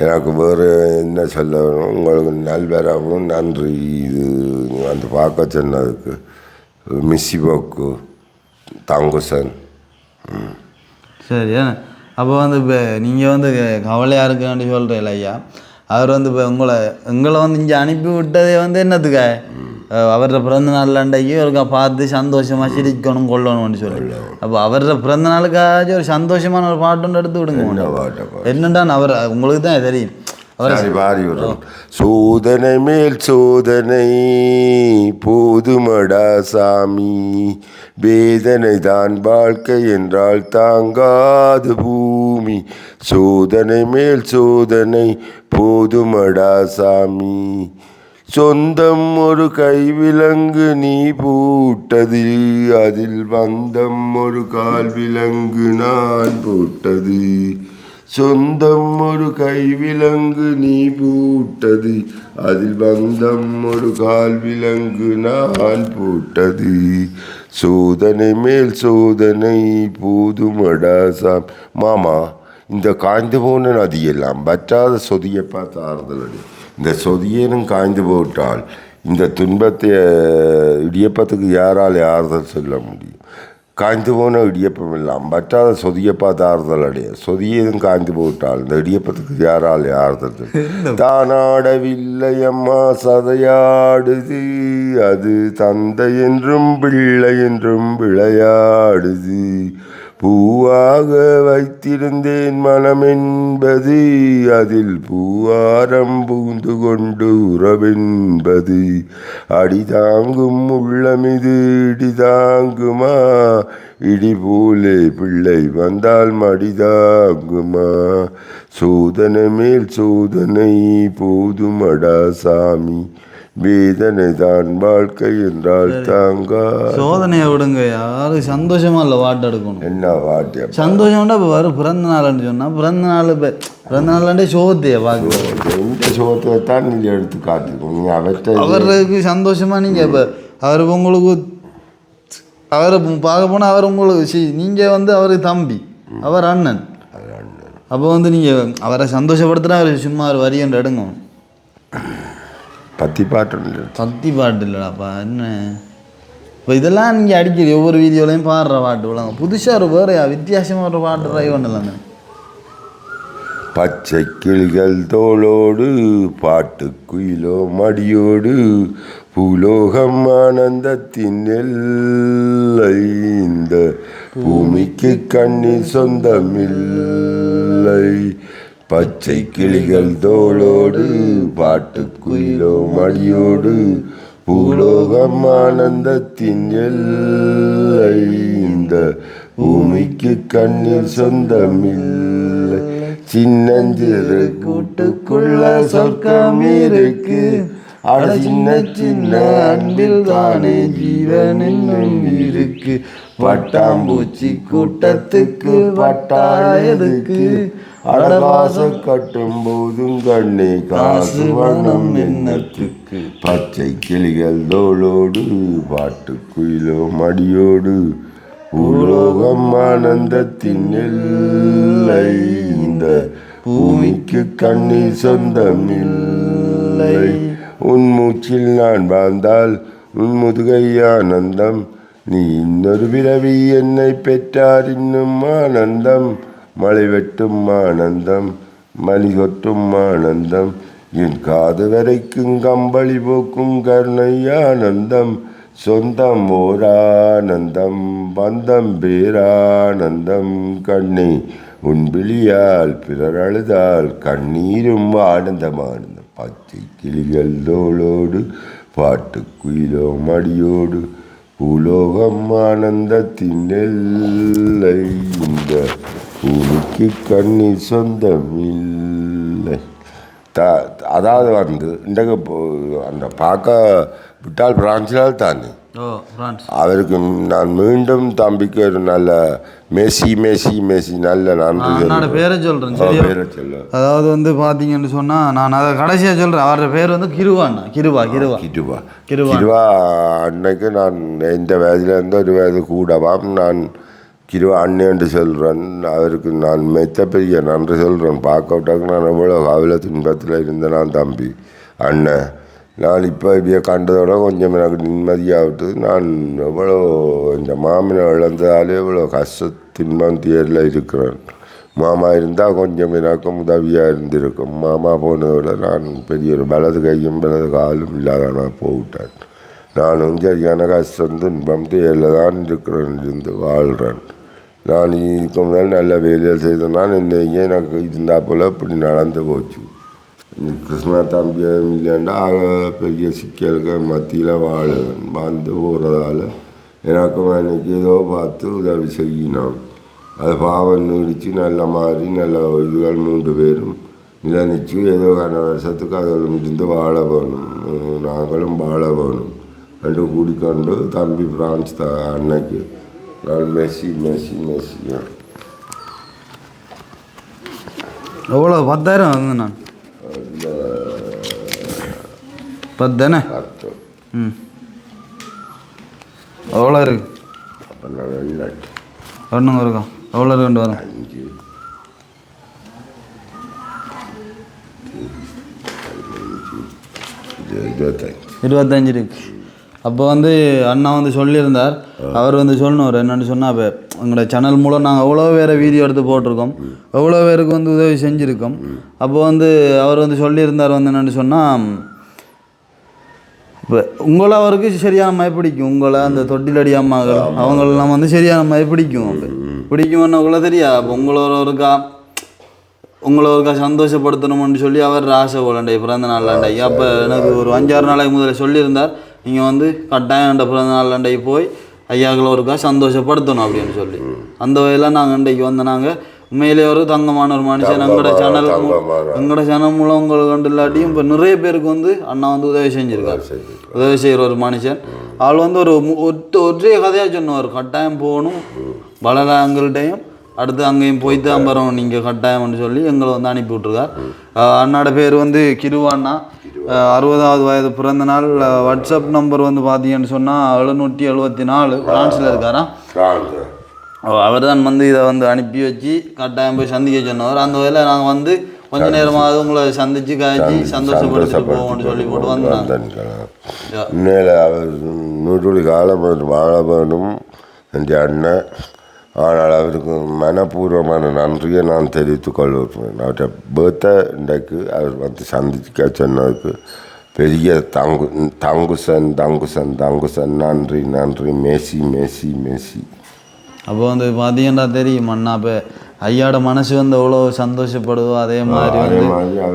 எனக்கு வேறு என்ன சொல்லணும், உங்களுக்கு நல்வேறவும் நன்றி. இது வந்து பார்க்க சொன்னதுக்கு மிஸ்ஸி போக்கு தங்குசன். சரி. அப்போ வந்து இப்போ நீங்கள் வந்து கவலையாக இருக்குன்னு சொல்கிறீங்கள ஐயா. அவர் வந்து இப்போ எங்களை வந்து இங்கே அனுப்பி விட்டதே வந்து என்னத்துக்கா அவரோட பிறந்த நாள் அண்டைக்கு ஒருக்கா பார்த்து சந்தோஷமாக சிரிக்கணும் கொள்ளணும்னு சொல்லி. அப்போ அவரோட பிறந்த நாளுக்காச்சும் ஒரு சந்தோஷமான ஒரு பாட்டு ஒன்று எடுத்து விடுங்க. என்னண்டான்னு அவர் உங்களுக்கு தான் தெரியும். சோதனை மேல் சோதனை போதுமடா சாமி, வேதனை தான் வாழ்க்கை என்றால் தாங்காது பூமி. சோதனை மேல் சோதனை போதுமடா சாமி, சொந்தம் ஒரு கைவிலங்கு நீ பூட்டது, அதில் வந்தம் ஒரு கால் விலங்கு நான் போட்டது. சொந்தம் ஒரு கைவிலங்கு நீ பூட்டது, அதில் வந்தம் ஒரு கால் விலங்கு நான் போட்டது. சோதனை மேல் சோதனை போதுமடா சாம். மாமா, இந்த காய்ந்து போன நதியெல்லாம் வற்றாத சொதியை பார்த்து ஆறுதல் அடி. இந்த சொதியேனும் காய்ந்து போட்டால் இந்த துன்பத்தை இடியப்பத்துக்கு யாரால் ஆறுதல் சொல்ல முடியும்? காய்ந்து போன இடியப்பம் எல்லாம் வற்றாத சொதியை பார்த்து ஆறுதல் அடைய. சொதியேதும் காய்ந்து போட்டால் இந்த இடியப்பத்துக்கு யாரால் ஆறுதல் சொல்ல? தானாடவில்லை அம்மா சதையாடுது, அது தந்தை என்றும் பிள்ளை என்றும் விளையாடுது. பூவாக வைத்திருந்தேன் மனம் என்பது, அதில் பூவாரம் பூந்து கொண்டு உறவென்பது. அடிதாங்கும் உள்ளமிது இடிதாங்குமா, இடி போலே பிள்ளை வந்தால் மடிதாங்குமா. சோதனை மேல் சோதனை போதுமடா சாமி, வேதனை தான் வாழ்க்கை என்றால் தாங்க. சோதனையை விடுங்க, யாரும் சந்தோஷமா இல்லை வாட்டு எடுக்கணும். என்ன வாட்டியா சந்தோஷம்டா இப்போ வரும் பிறந்த நாள்னு சொன்னால் பிறந்த நாள்ண்டே சோத்தையை பார்க்க இந்த சோத்தை தான் நீங்கள் எடுத்து காட்டுக்கணும். நீங்கள் அவருக்கு சந்தோஷமா நீங்கள் இப்போ அவர் உங்களுக்கு அவரை பார்க்க போனால் அவர் உங்களுக்கு நீங்கள் வந்து அவருக்கு தம்பி, அவர் அண்ணன். அப்போ வந்து நீங்கள் அவரை சந்தோஷப்படுத்துனா அவர் சும்மா ஒரு வரி ஒன்று எடுங்க. பத்தி பாட்டு இல்லை, பத்தி பாட்டு இல்லைடாப்பா. என்ன இப்போ இதெல்லாம் நீங்கள் அடிக்கடி ஒவ்வொரு வீடியோலையும் பாடுற பாட்டு விளாங்க. புதுசாக ஒரு வேறு வித்தியாசமாக ஒரு பாட்டு ட்ரை பண்ணலாங்க. பச்சை கிளிகள் தோளோடு பாட்டு குயிலோ மடியோடு, பூலோகம் ஆனந்தத்தின் எல்லை, இந்த பூமிக்கு கண்ணீர் சொந்தமில்லை. பச்சை கிளிகள் தோளோடு பாட்டு குயிலோ மடியோடு, பூலோகம் ஆனந்தத்தின் எல்லை, இந்த பூமிக்கு கண்ணீர் சொந்தமில்லை. சின்னஞ்சிறு கூட்டுக்குள்ள சொர்க்கம் இருக்கு, அட சின்ன சின்ன அன்பில் தானே ஜீவன் என்னும் இருக்கு, பட்டாம்பூச்சி கூட்டத்துக்கு பட்டாயதுக்கு, அடவாச கட்டும் போதும் கண்ணே காசு வனம் என்னத்துக்கு, பச்சை கிளிகள் தோளோடு பாட்டு குயிலோ மடியோடு, பூலோகம் ஆனந்தத்தின் எல்லை, இந்த பூமிக்கு கண்ணீர் சொந்தமில்லை, உன் மூச்சில் நான் வாழ்ந்தால் உன் முதுகை ஆனந்தம், நீ இன்னொரு பிறவி என்னை பெற்றார் இன்னும் ஆனந்தம், மழை வெட்டும் ஆனந்தம் மணி கொட்டும் ஆனந்தம், என் காது வரைக்கும் கம்பளி போக்கும் கருணை ஆனந்தம், சொந்தம் ஓரானந்தம் பந்தம் பேரானந்தம், கண்ணே உன் விழியால் பிறர் அழுதால் கண்ணீரும் ஆனந்தம் ஆனந்தம், பச்சை கிளிகள் தோளோடு பாட்டு குயிலோ மடியோடு, பூலோகம் ஆனந்தத்தின் எல்லை, இந்த பூமிக்கு கண்ணீர் சொந்தம் இல்லை. அதாவது வந்து இன்றைக்கு அந்த பார்க்க விட்டால் பிரான்சில் தானே அவருக்கு நான் மீண்டும் தம்பிக்கு ஒரு நல்ல மெஸ்ஸி மெஸ்ஸி மெஸ்ஸி நல்ல நன்றி பேரை சொல்கிறேன். பேரை சொல்ல அதாவது வந்து பார்த்தீங்கன்னு சொன்னால் நான் அதை கடைசியாக சொல்கிறேன். அவரோட பேர் வந்து கிருவாண்ணா. கிருவா கிருவா கிருவா கிருவா அன்னைக்கு நான் இந்த வயதுலேருந்து ஒரு வயது கூடவாம் நான் கிருவா அண்ணேன்று சொல்கிறேன். அவருக்கு நான் மெத்த பெரிய நன்றி சொல்கிறேன். பார்க்க விட்டாக்கு நான் எவ்வளோ கவலை துன்பத்தில் இருந்தேன். நான் தம்பி அண்ணன் நான் இப்போ இப்படியே கண்டதோட கொஞ்சம் எனக்கு நிம்மதியாகிட்டு. நான் எவ்வளோ இந்த மாமனை இழந்ததாலே எவ்வளோ கஷ்ட துன்பம் தேரில் இருக்கிறேன். மாமா இருந்தால் கொஞ்சம் எனக்கு உதவியாக இருந்திருக்கும். மாமா போனதோட நான் பெரிய ஒரு வலது கையும் வலது காலும் இல்லாத நான் போவிட்டேன். நானும் சரியான கஷ்டம் துன்பம் தேரில் தான் இருக்கிறேன், இருந்து வாழ்கிறேன். நான் இதுக்கு முன்னாடி நல்ல வேலையில் செய்தேன். நான் இன்னைக்கு எனக்கு இருந்தால் போல் இப்படி நடந்து போச்சு. கிருஷ்ணா தம்பியும் இல்லைன்னா பெரிய சிக்கலுக்கு மத்தியில் வாழ்ந்து போகிறதால எனக்கும் அன்றைக்கி ஏதோ பார்த்து உதவி செய்யணும். அது பாவம் நீடித்து நல்ல மாதிரி நல்ல இதுகள் 3 பேரும் நிலனிச்சு ஏதோ வருஷத்துக்கு அதில் இருந்து வாழ வேணும், நாங்களும் வாழ வேணும் என்று கூடிக்கொண்டு தம்பி பிரான்ஸ் அன்னைக்கு நான் மெஸ்ஸி மெஸ்ஸி மெஸ்ஸி எவ்வளோ 10,000 வந்து நான் 10 தானே. எவ்வளோ இருக்கு? ஒன்றுங்க இருக்கா? எவ்வளோ இருக்குண்டு வரும்? 25 இருக்கு. அப்போ வந்து அண்ணா வந்து சொல்லியிருந்தார். அவர் வந்து சொல்லணும் என்னென்னு சொன்னால், இப்போ எங்களோட சேனல் மூலம் நாங்கள் எவ்வளோ வேறு வீடியோ எடுத்து போட்டிருக்கோம், எவ்வளோ பேருக்கு வந்து உதவி செஞ்சுருக்கோம். அப்போ வந்து அவர் வந்து சொல்லியிருந்தார் வந்து என்னென்னு சொன்னால், இப்போ உங்களை அவருக்கு சரியான மாதிரி பிடிக்கும். உங்களை அந்த தொட்டிலடி அம்மாக்கள் அவங்களெல்லாம் வந்து சரியான மாதிரி பிடிக்கும். அப்போ பிடிக்கும்னுக்குள்ள தெரியா. அப்போ உங்களை ஒருக்கா சந்தோஷப்படுத்தணும்னு சொல்லி அவர் ஆசை போலண்டை பிறந்த நாளாண்டை. அப்போ எனக்கு ஒரு 5-6 நாளைக்கு முதல்ல சொல்லியிருந்தார், நீங்கள் வந்து கட்டாயம் என்ற பிறந்த நாளாண்டை போய் ஐயாக்களை ஒருக்கா சந்தோஷப்படுத்தணும் அப்படின்னு சொல்லி. அந்த வகையில் நாங்கள் இன்றைக்கு வந்து நாங்கள் உண்மையிலே ஒரு தங்கமான ஒரு மனுஷன் எங்களோட சேனல் மூலம் உங்களுக்கு கண்டு இல்லாட்டியும் இப்போ நிறைய பேருக்கு வந்து அண்ணா வந்து உதவி செஞ்சுருக்காரு. உதவி செய்கிற ஒரு மனுஷன். அவள் வந்து ஒரே கதையாக சொன்னவர், கட்டாயம் போகணும் வளராங்கள்கிட்டையும் அடுத்து அங்கேயும் போய்த்து அம்பரம் நீங்கள் கட்டாயம்னு சொல்லி எங்களை வந்து அனுப்பி விட்ருக்கார். அண்ணாட பேர் வந்து கிருவாண்ணா. 60வது வயது பிறந்த நாள். வாட்ஸ்அப் நம்பர் வந்து பார்த்தீங்கன்னு சொன்னால் 774 ஃப்ரான்ஸில் இருக்காராம். அவர் தான் வந்து இதை வந்து அனுப்பி வச்சு கட்டாயம் போய் சந்திக்க சொன்னவர். அந்த வகையில் நாங்கள் வந்து கொஞ்ச நேரமாவது உங்களை சந்தித்து காய்ச்சி சந்தோஷப்படுத்திட்டு போவோம்னு சொல்லி போட்டு வந்தேன். உண்மையில் அவர் 100 காலம் வாழ வேணும் என்ற அண்ணன். ஆனால் அவருக்கு மனப்பூர்வமான நன்றியை நான் தெரிவித்துக் கொள்வேன். அவர்கிட்ட பேர்த்தை இன்றைக்கு அவர் வந்து சந்திக்க சொன்னதுக்கு பெரிய தங்குசன் நன்றி நன்றி மேசி மேசி மேசி. அப்போ வந்து பார்த்தீங்கன்னா தெரியும் அண்ணா, இப்போ ஐயாவோட மனசு வந்து எவ்வளோ சந்தோஷப்படுதோ அதே மாதிரி வந்து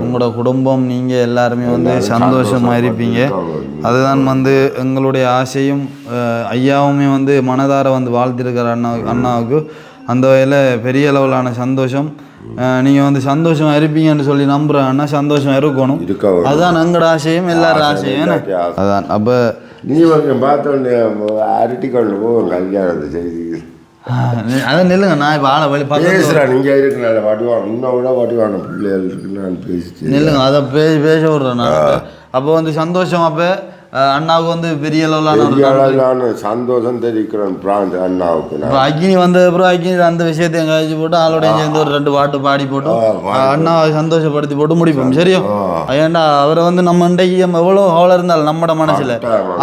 உங்களோட குடும்பம் நீங்கள் எல்லாருமே வந்து சந்தோஷமாக இருப்பீங்க. அதுதான் வந்து எங்களுடைய ஆசையும். ஐயாவுமே வந்து மனதார வந்து வாழ்த்திருக்கிற அண்ணாவுக்கு அந்த வகையில் பெரிய அளவிலான சந்தோஷம். நீங்கள் வந்து சந்தோஷமாக இருப்பீங்கன்னு சொல்லி நம்புகிறேன் அண்ணா. சந்தோஷமாக இருக்கணும், அதுதான் எங்களோட ஆசையும் எல்லாரும் ஆசையும். அதான் அப்போ நீ கொஞ்சம் பார்த்தோன்னே அரட்டி கொண்டு போவோம் கல்யாணத்தை செய்தி. அதான் நில்லுங்க, நான் இப்போ ஆளை வழி பேசுகிறேன். நீங்கள் இருக்குனால வடிவான இன்னும் விட வடிவான பிள்ளைகள் இருக்குன்னு நான் பேசிட்டு நில்லுங்க, அதை பேச விட்றேன் நான். அப்போ வந்து சந்தோஷம். அப்போ அண்ணாவுக்கு வந்து பெரிய அளவிலான சந்தோஷம் தெரிவிக்கிறேன் பிரான்ஸ் அண்ணாவுக்கு. அக்னி வந்த அப்புறம் அக்னி அந்த விஷயத்தை எங்காய்ச்சி போட்டு ஆளோடைய சேர்ந்து ஒரு 2 பாட்டு பாடி போட்டு அண்ணாவை சந்தோஷப்படுத்தி போட்டு முடிப்போம். சரியா? ஏன்டா அவரை வந்து நம்ம இன்றைக்கு எவ்வளோ ஹோல இருந்தாலும் நம்மட மனசில்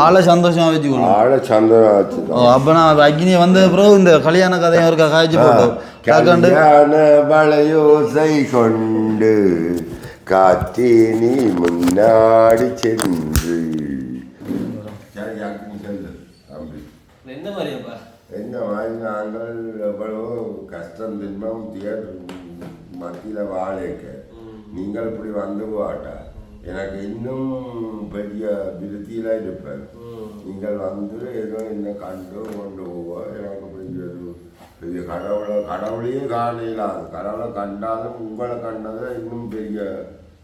ஆளை சந்தோஷமாக வச்சுக்கணும். ஆளை சந்தோஷம் வச்சு அப்போ நான் அக்னி வந்த அப்புறம் இந்த கல்யாண கதையும் அவருக்கு காய்ச்சி போட்டோம். கல்யாண வளையோசை கொண்டு காத்தே நீ முன்னாடி சென்று என்ன மாதிரியாப்பா? என்ன மாதிரி நாங்கள் எவ்வளவோ கஷ்டம் தின்பம் மத்தியில் வாழைக்க நீங்கள் இப்படி வந்து போட்டா எனக்கு இன்னும் பெரிய விருத்தியில் இருப்பேன். நீங்கள் வந்து ஏதோ இன்னும் கண்டு கொண்டு போவா எனக்கு பெரிய கடவுளையே காணலாம். கடவுளை கண்டாலும் உங்களை கண்டதை இன்னும் பெரிய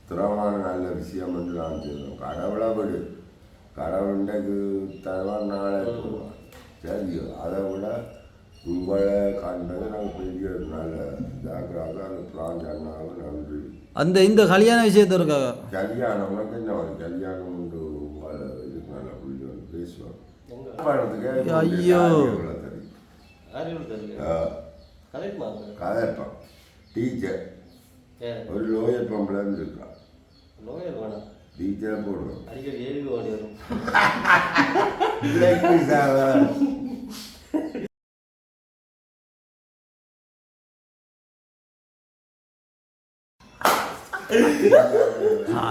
திறமான நல்ல விஷயம் என்று நான் சொல்லுவேன். கடவுளை விடு, கடவுளுக்கு தருவான் நாளே போவான். சரியோ? அதை விட உங்களை கண்டது நாங்கள் பெரிய நல்ல ஜாக்கிரதாக அந்த பிரான் அண்ணாவும் நன்றி. அந்த இந்த கல்யாண விஷயத்த இருக்காங்க. கல்யாணம் உனக்கு என்ன ஒரு கல்யாணம் உண்டு உங்களை இதுக்கு நல்ல புள்ளி வந்து பேசுவாங்க. ஐயோ கதைப்பான் டீச்சர் ஒரு லோயர் பம்பளன்னு இருக்கான். டீச்சரை போடுவோம்.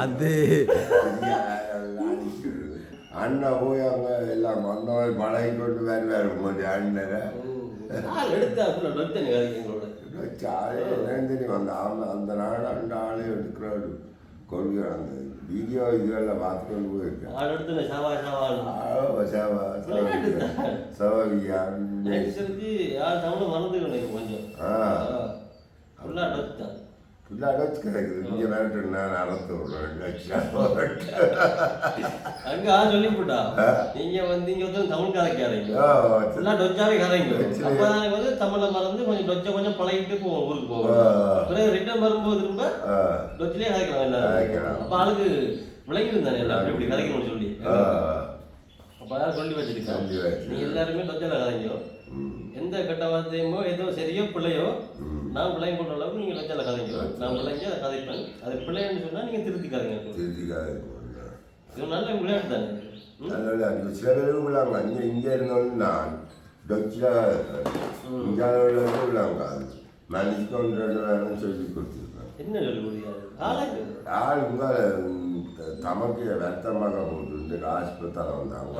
அது அண்ணா போய் அங்கே எல்லாம் அந்த மாதிரி பழகி கொண்டு வேறு போது அண்ணரை அந்த நாள் அந்த ஆளே எடுக்கிறாரு கொள்கை அந்த வீடியோ இதுகளில் பார்த்து கொண்டு போயிருக்கேன். ஃபுல்லாக அடைச்சு கிடைக்குது. நீங்கள் வேறு நான் அறுத்து விடுறேன். அங்கே சொல்லி போட்டா நீங்கள் வந்து இங்கே வந்து தமிழ் கதைக்காரங்க ஃபுல்லாக டொச்சாவே கதைங்க. அப்போ நாங்கள் வந்து தமிழை மறந்து கொஞ்சம் டொச்சை கொஞ்சம் பழகிட்டு போவோம், ஊருக்கு போவோம். பிறகு ரிட்டர்ன் வரும்போது திரும்ப டொச்சிலே கதைக்கலாம் எல்லாரும். அப்போ ஆளுக்கு விளங்கி தானே எல்லாம் இப்படி கதைக்கணும்னு சொல்லி. அப்போ யாரும் சொல்லி வச்சிருக்காங்க, நீங்கள் எல்லாருமே டொச்சில் கதைங்க. எந்த கெட்ட வார்த்தையுமோ ஏதோ சரியோ பிள்ளையோ நான் பிள்ளைங்க போடுற அளவுக்கு நீங்கள் டொச்சில் கதைங்க. நான் பிள்ளைங்க அதை கதைப்பேன். அது பிள்ளைன்னு சொன்னால் நீங்கள் திருத்திக்காதீங்க. இது நல்ல விளையாட்டு தானே. சில பேருக்கு விழாங்க அங்கே இங்கே இருந்தாலும் நான் டொச்சில் இந்தியாவில் விழாங்க மனுஷன் சொல்லி கொடுத்துருக்கேன். என்ன சொல்லி கொடுக்காது ஆள் உங்களை தமக்கு வருத்தமாக போகுது. இந்த ஆஸ்பத்திரி வந்தாங்க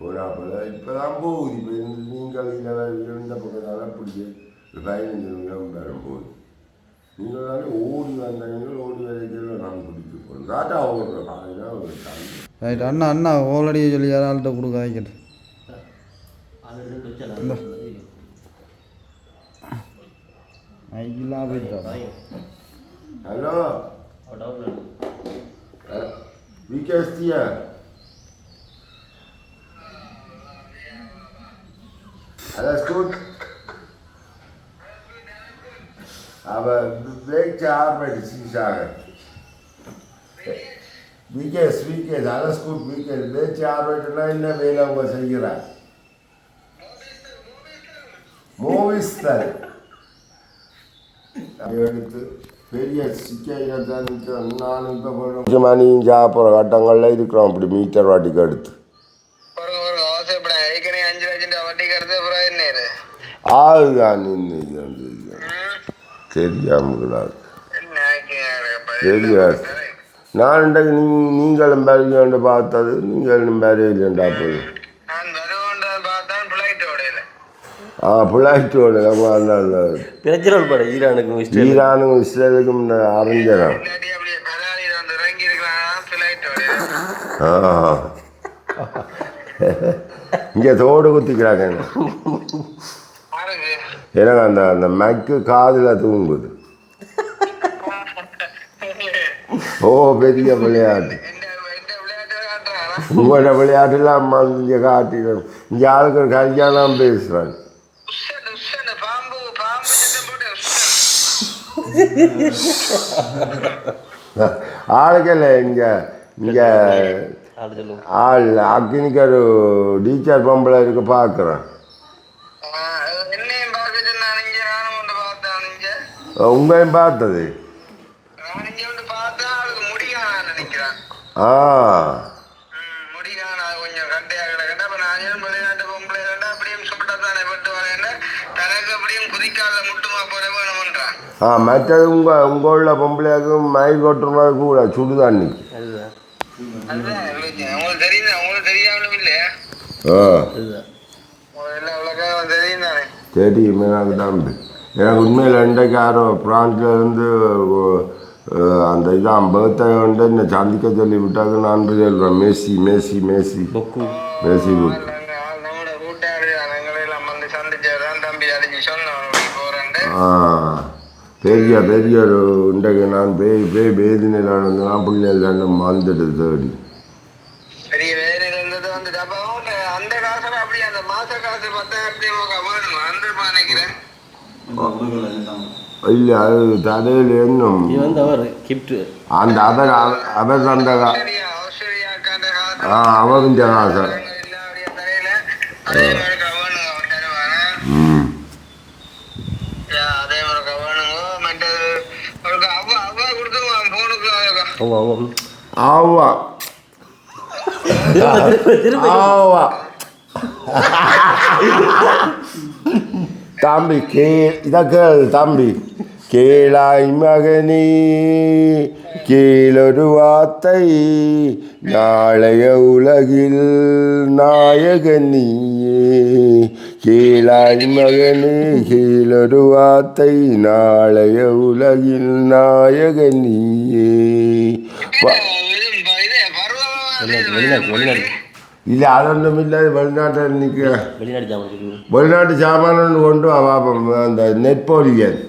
போனாப்போல இப்போ தான் போகுது. இப்போ நீங்கள் இருந்த பக்கத்தால் பிடிச்சி 15 நிமிடம் வரும்போது நீங்கள் தானே ஓடி வந்தீங்க. ஓடி வரைக்கும் நான் பிடிச்சி போகிறோம். தாட்டா ஓடுற காலையில் ஒரு ரைட். அண்ணா ஆல்ரெடி சொல்லி யாரால்கிட்ட கொடுக்க வைக்கிட்டு hello விகேஸ்தியா alles gut? Aber welche Arbeit ist die Sache? Wie geht's? Alles gut, wie geht's? Welche Arbeit in der Wähler was செய்கிறா? மூவிஸ்தர் எடுத்து பெரிய சிக்கையில்தான் நானும் இப்போ போய் மணியும் சாப்பிட்ற கட்டங்களில் இருக்கிறோம். அப்படி மீட்டர் வாட்டிக்கு எடுத்து ஆளுதான் தெரியாமல் தெரியாது. நான் இன்றைக்கு நீங்களும் பேருந்து பார்த்தது நீங்களும் பேரையில்லைண்டா போய் பிள்ளைட்டோட ஈரானுக்கும் இஸ்ரேலுக்கும் அறிஞரான். இங்கே தோடு குத்திக்கிறாங்க. எனக்கு அந்த அந்த மைக்கு காதில் தூங்குது. ஓ பெரிய விளையாட்டு. உங்களோட விளையாட்டுலாம் அம்மா இங்கே காட்டிடும். இங்கே ஆளுக்கு கல்யாணம் பேசுகிறாங்க. ஆளுக்கல்ல இங்கே இங்கே ஆள் அக்கினிக்கு ஒரு டீச்சர் பொம்பளை இருக்கு பார்க்குறேன். உங்களையும் பார்த்தது. ஆ ஆ மற்றது உள்ள பொம்பளையாக்கும் மயில் கொட்டுறது கூட சுடுதாண்ணி. தெரியுமே எனக்கு தம்பி. எனக்கு உண்மையில் இன்றைக்கு யாரோ பிரான்ஸ்லேருந்து அந்த இதான் பர்த்டே வந்து என்னை சந்திக்க சொல்லி விட்டாங்க. நான் சொல்கிறேன் மேசி மேசி மேசி மேசி புக். பெரிய பெரிய ஒரு இன்றைக்கு நான் பேதினில் நடந்தேன். பிள்ளைகள் ரெண்டும் வாழ்ந்துட்டு தேடி இல்லை அது தடையில் என்னும் அந்த அவர் அவர் அந்த அவரும் காசை ஆவா ஆவா தம்பி இதற்கு தம்பி கேளாய் மகனே கேளொரு வார்த்தை நாளைய உலகில் நாயகன் நீயே. கேளாய் மகனே கேளொரு வார்த்தை நாளைய உலகில் நாயகன் நீயே. இல்லை அதொன்றும் இல்லை. வெளிநாட்டில் நிற்க வெளிநாட்டு சாமான் கொண்டு பாப்போம். அந்த நெப்போலியன்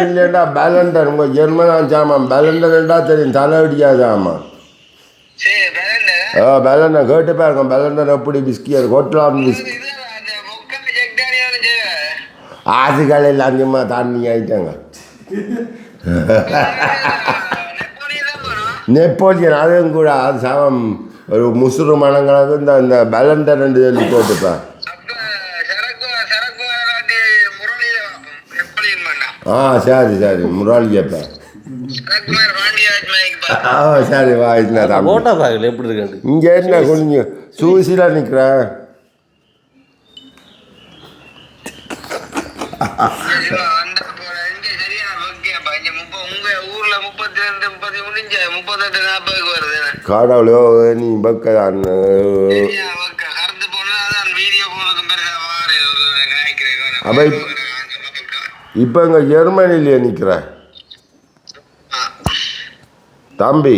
இல்லைண்டா பேலண்டர். உங்கள் ஜெர்மனான் சாமான் பேலண்டர்ண்டா தெரியும். தலைவடியா சாமான் பேலண்டர் கேட்டு பாருங்க. பேலண்டர் எப்படி பிஸ்கியர் கொட்டலாம் பிஸ்கி ஆசுகள் எல்லாம் அங்கேயுமா தாண்டி ஆயிட்டாங்க. நெப்போலியன் அதுவும் கூட அது சாமம் ஒரு முசுறு மனங்களுக்கு இந்த பேலண்டர் ரெண்டு சொல்லி போட்டுப்பேன். ஆ சரி சரி முராளி கேட்பேன். சரி வாய்னா எப்படி இருக்கு இங்கே என்ன குளிங்க சூசில நிற்கிறேன். காடாவளோ நீ பக்கதான் அப்ப இப்போ இங்கே ஜெர்மனிலேயே நிற்கிற தம்பி.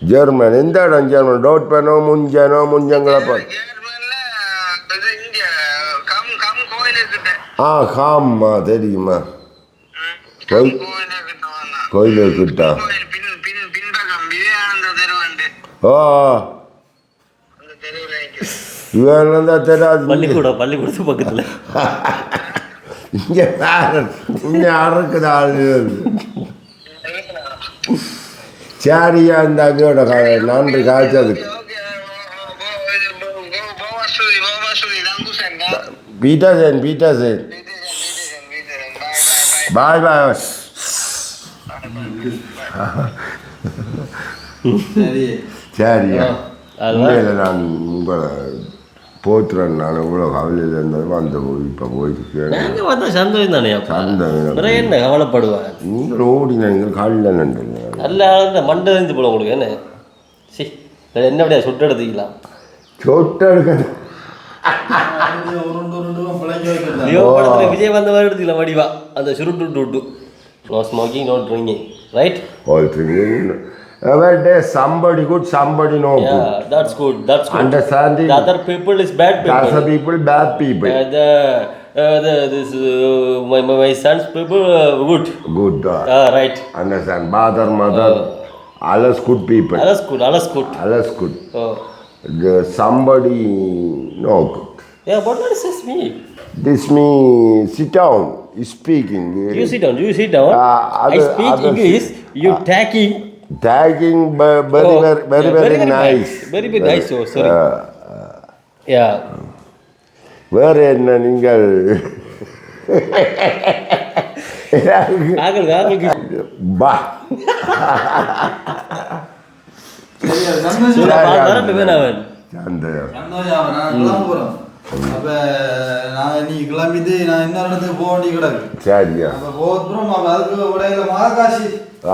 ஜெர்மன் எந்த இடம்? ஜெர்மன் டோட் பண்ணோ முஞ்சங்களப்பா. ஆ காம்மா தெரியுமா கோயிலுக்கிட்டா. ஓ இவன் தான் தெரியாது. பள்ளிக்கூடத்து பக்கத்தில் இங்கே இங்கே அறுக்குது ஆளு. சரியா இந்த அவியோட நன்றி காய்ச்சதுக்கு. பீட்டர்சன் பாய் பாய். சரியா உண்மையில் நான் உங்களை போத்துறேன். நான் இவ்வளோ கவலையில் இருந்தது வந்து இப்போ போயிட்டு சந்தோஷம் தானே. என்ன கவலைப்படுவேன். நீங்கள் ஓடினா நீங்கள் காலில் நண்டு நல்ல மண்டை இருந்து போல உங்களுக்கு என்ன சரி என்னபடியா சுட்டு எடுத்துக்கலாம். சொட்டு எடுக்க விஜய் வந்த மாதிரி எடுத்துக்கலாம் வடிவா. அந்த சுருட்டு விட்டு no smoking no drinking right. All drinking Every day somebody good, somebody no good. Yeah, that's good. That's good. Understanding? The other people is bad people. Other people, bad people. My son's people good. Good. Right. Understand? Father, mother, alles good people. Alles good. Alles good. Alles good. Oh. Somebody no good. Yeah, but what is this me? This me sit down, speaking. You sit down. You sit down. I speak English. You tagging. Tagging very nice. Very nice. Oh, sorry. Yeah. வேறு என்ன நீங்கள் ஆகலுக்கு பா அப்போ நான் இன்னைக்கு கிளம்பிட்டு நான் இன்னொரு இடத்துக்கு போக வேண்டிய கிடக்கு. சரியா? அப்போ போகிறோம். அப்போ அதுக்கு உடையில மகாகாசி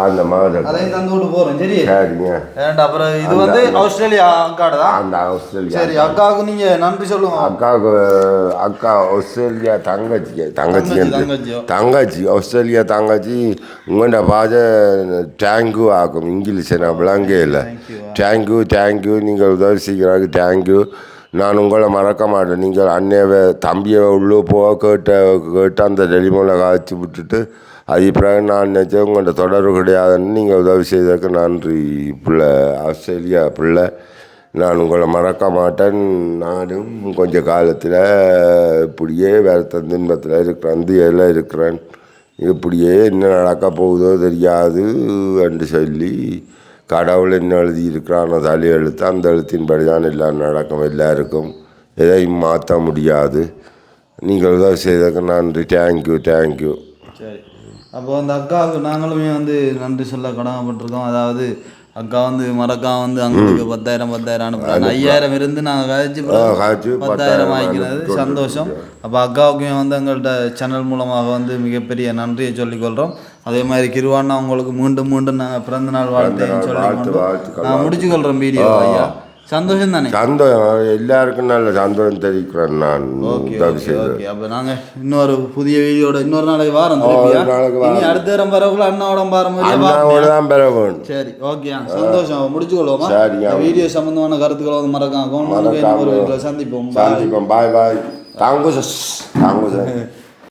அந்த மாதிரி அதையும் தந்து விட்டு போகிறோம். சரி சரிங்க. ஏன்டா அப்புறம் இது வந்து ஆஸ்திரேலியா அக்காடு தான். அந்த ஆஸ்திரேலியா. சரி அக்காவுக்கு நீங்கள் நன்றி சொல்லுங்க. அக்கா ஆஸ்திரேலியா தங்கச்சி ஆஸ்திரேலியா தங்கச்சி உங்கள்ட பாத தேங்க்யூ ஆகும். இங்கிலீஷை நான் விளங்கே இல்லை. தேங்க்யூ நீங்கள் உதவி செய்கிறாங்க. தேங்க்யூ. நான் உங்களை மறக்க மாட்டேன். நீங்கள் அன்னையவை தம்பியை உள்ளே போக கேட்டு அந்த டெலிமோனில் காய்ச்சி விட்டுட்டு அது பிறகு நான் நினச்சேன் உங்கள்கிட்ட தொடர்பு கிடையாதுன்னு நீங்கள் உதவி செய்ததுக்கு நன்றி பிள்ளை, ஆஸ்திரேலியா பிள்ளை. நான் உங்களை மறக்க மாட்டேன். நானும் கொஞ்சம் காலத்தில் இப்படியே வேறு துன்பத்தில் இருக்கிறேன். இப்படியே என்ன நடக்க போகுதோ தெரியாது என்று சொல்லி கடவுள் என்ன எழுதியிருக்கிறானோ தலை எழுத்து அந்த எழுத்தின்படி தான் எல்லாம் நடக்கும். எல்லாருக்கும் எதையும் மாற்ற முடியாது. நீங்கள் உதவி செய்ததுக்கு நன்றி. தேங்க்யூ. சரி, அப்போ அந்த அக்காவுக்கு நாங்களுமே வந்து நன்றி சொல்ல கடமைப்பட்டிருக்கோம். அதாவது அக்கா வந்து மறக்காம வந்து அங்களுக்கு 10,000 அனுப்புறாங்க. 5,000 இருந்து நாங்கள் கழிச்சு 10,000 ஆகிக்கிறது சந்தோஷம். அப்போ அக்காவுக்குமே வந்து எங்கள்கிட்ட சேனல் மூலமாக வந்து மிகப்பெரிய நன்றியை சொல்லிக்கொள்கிறோம். அதே மாதிரி கிருவானா உங்களுக்கு மீண்டும் நாங்கள் பிறந்த நாள் வாழ்த்தையும் சொல்லிக்கொண்டு நான் முடிச்சுக்கொள்கிறோம் வீடியோ. ஐயா சந்தோஷம் தானே? சந்தோஷம். எல்லாருக்கும் நல்ல சந்தோஷம் தெரிவிக்கிறேன் நான். ஓகே. அப்போ நாங்கள் இன்னொரு புதிய வீடியோட இன்னொரு நாளைக்கு வாரம் அடுத்த நேரம் பரவல அண்ணாவோட பாரம். சரி ஓகே சந்தோஷம். முடிச்சுக்கொள்வோமா? வீடியோ சம்பந்தமான கருத்துக்களை வந்து மறக்காம சந்திப்போம். பாய். தாங்கு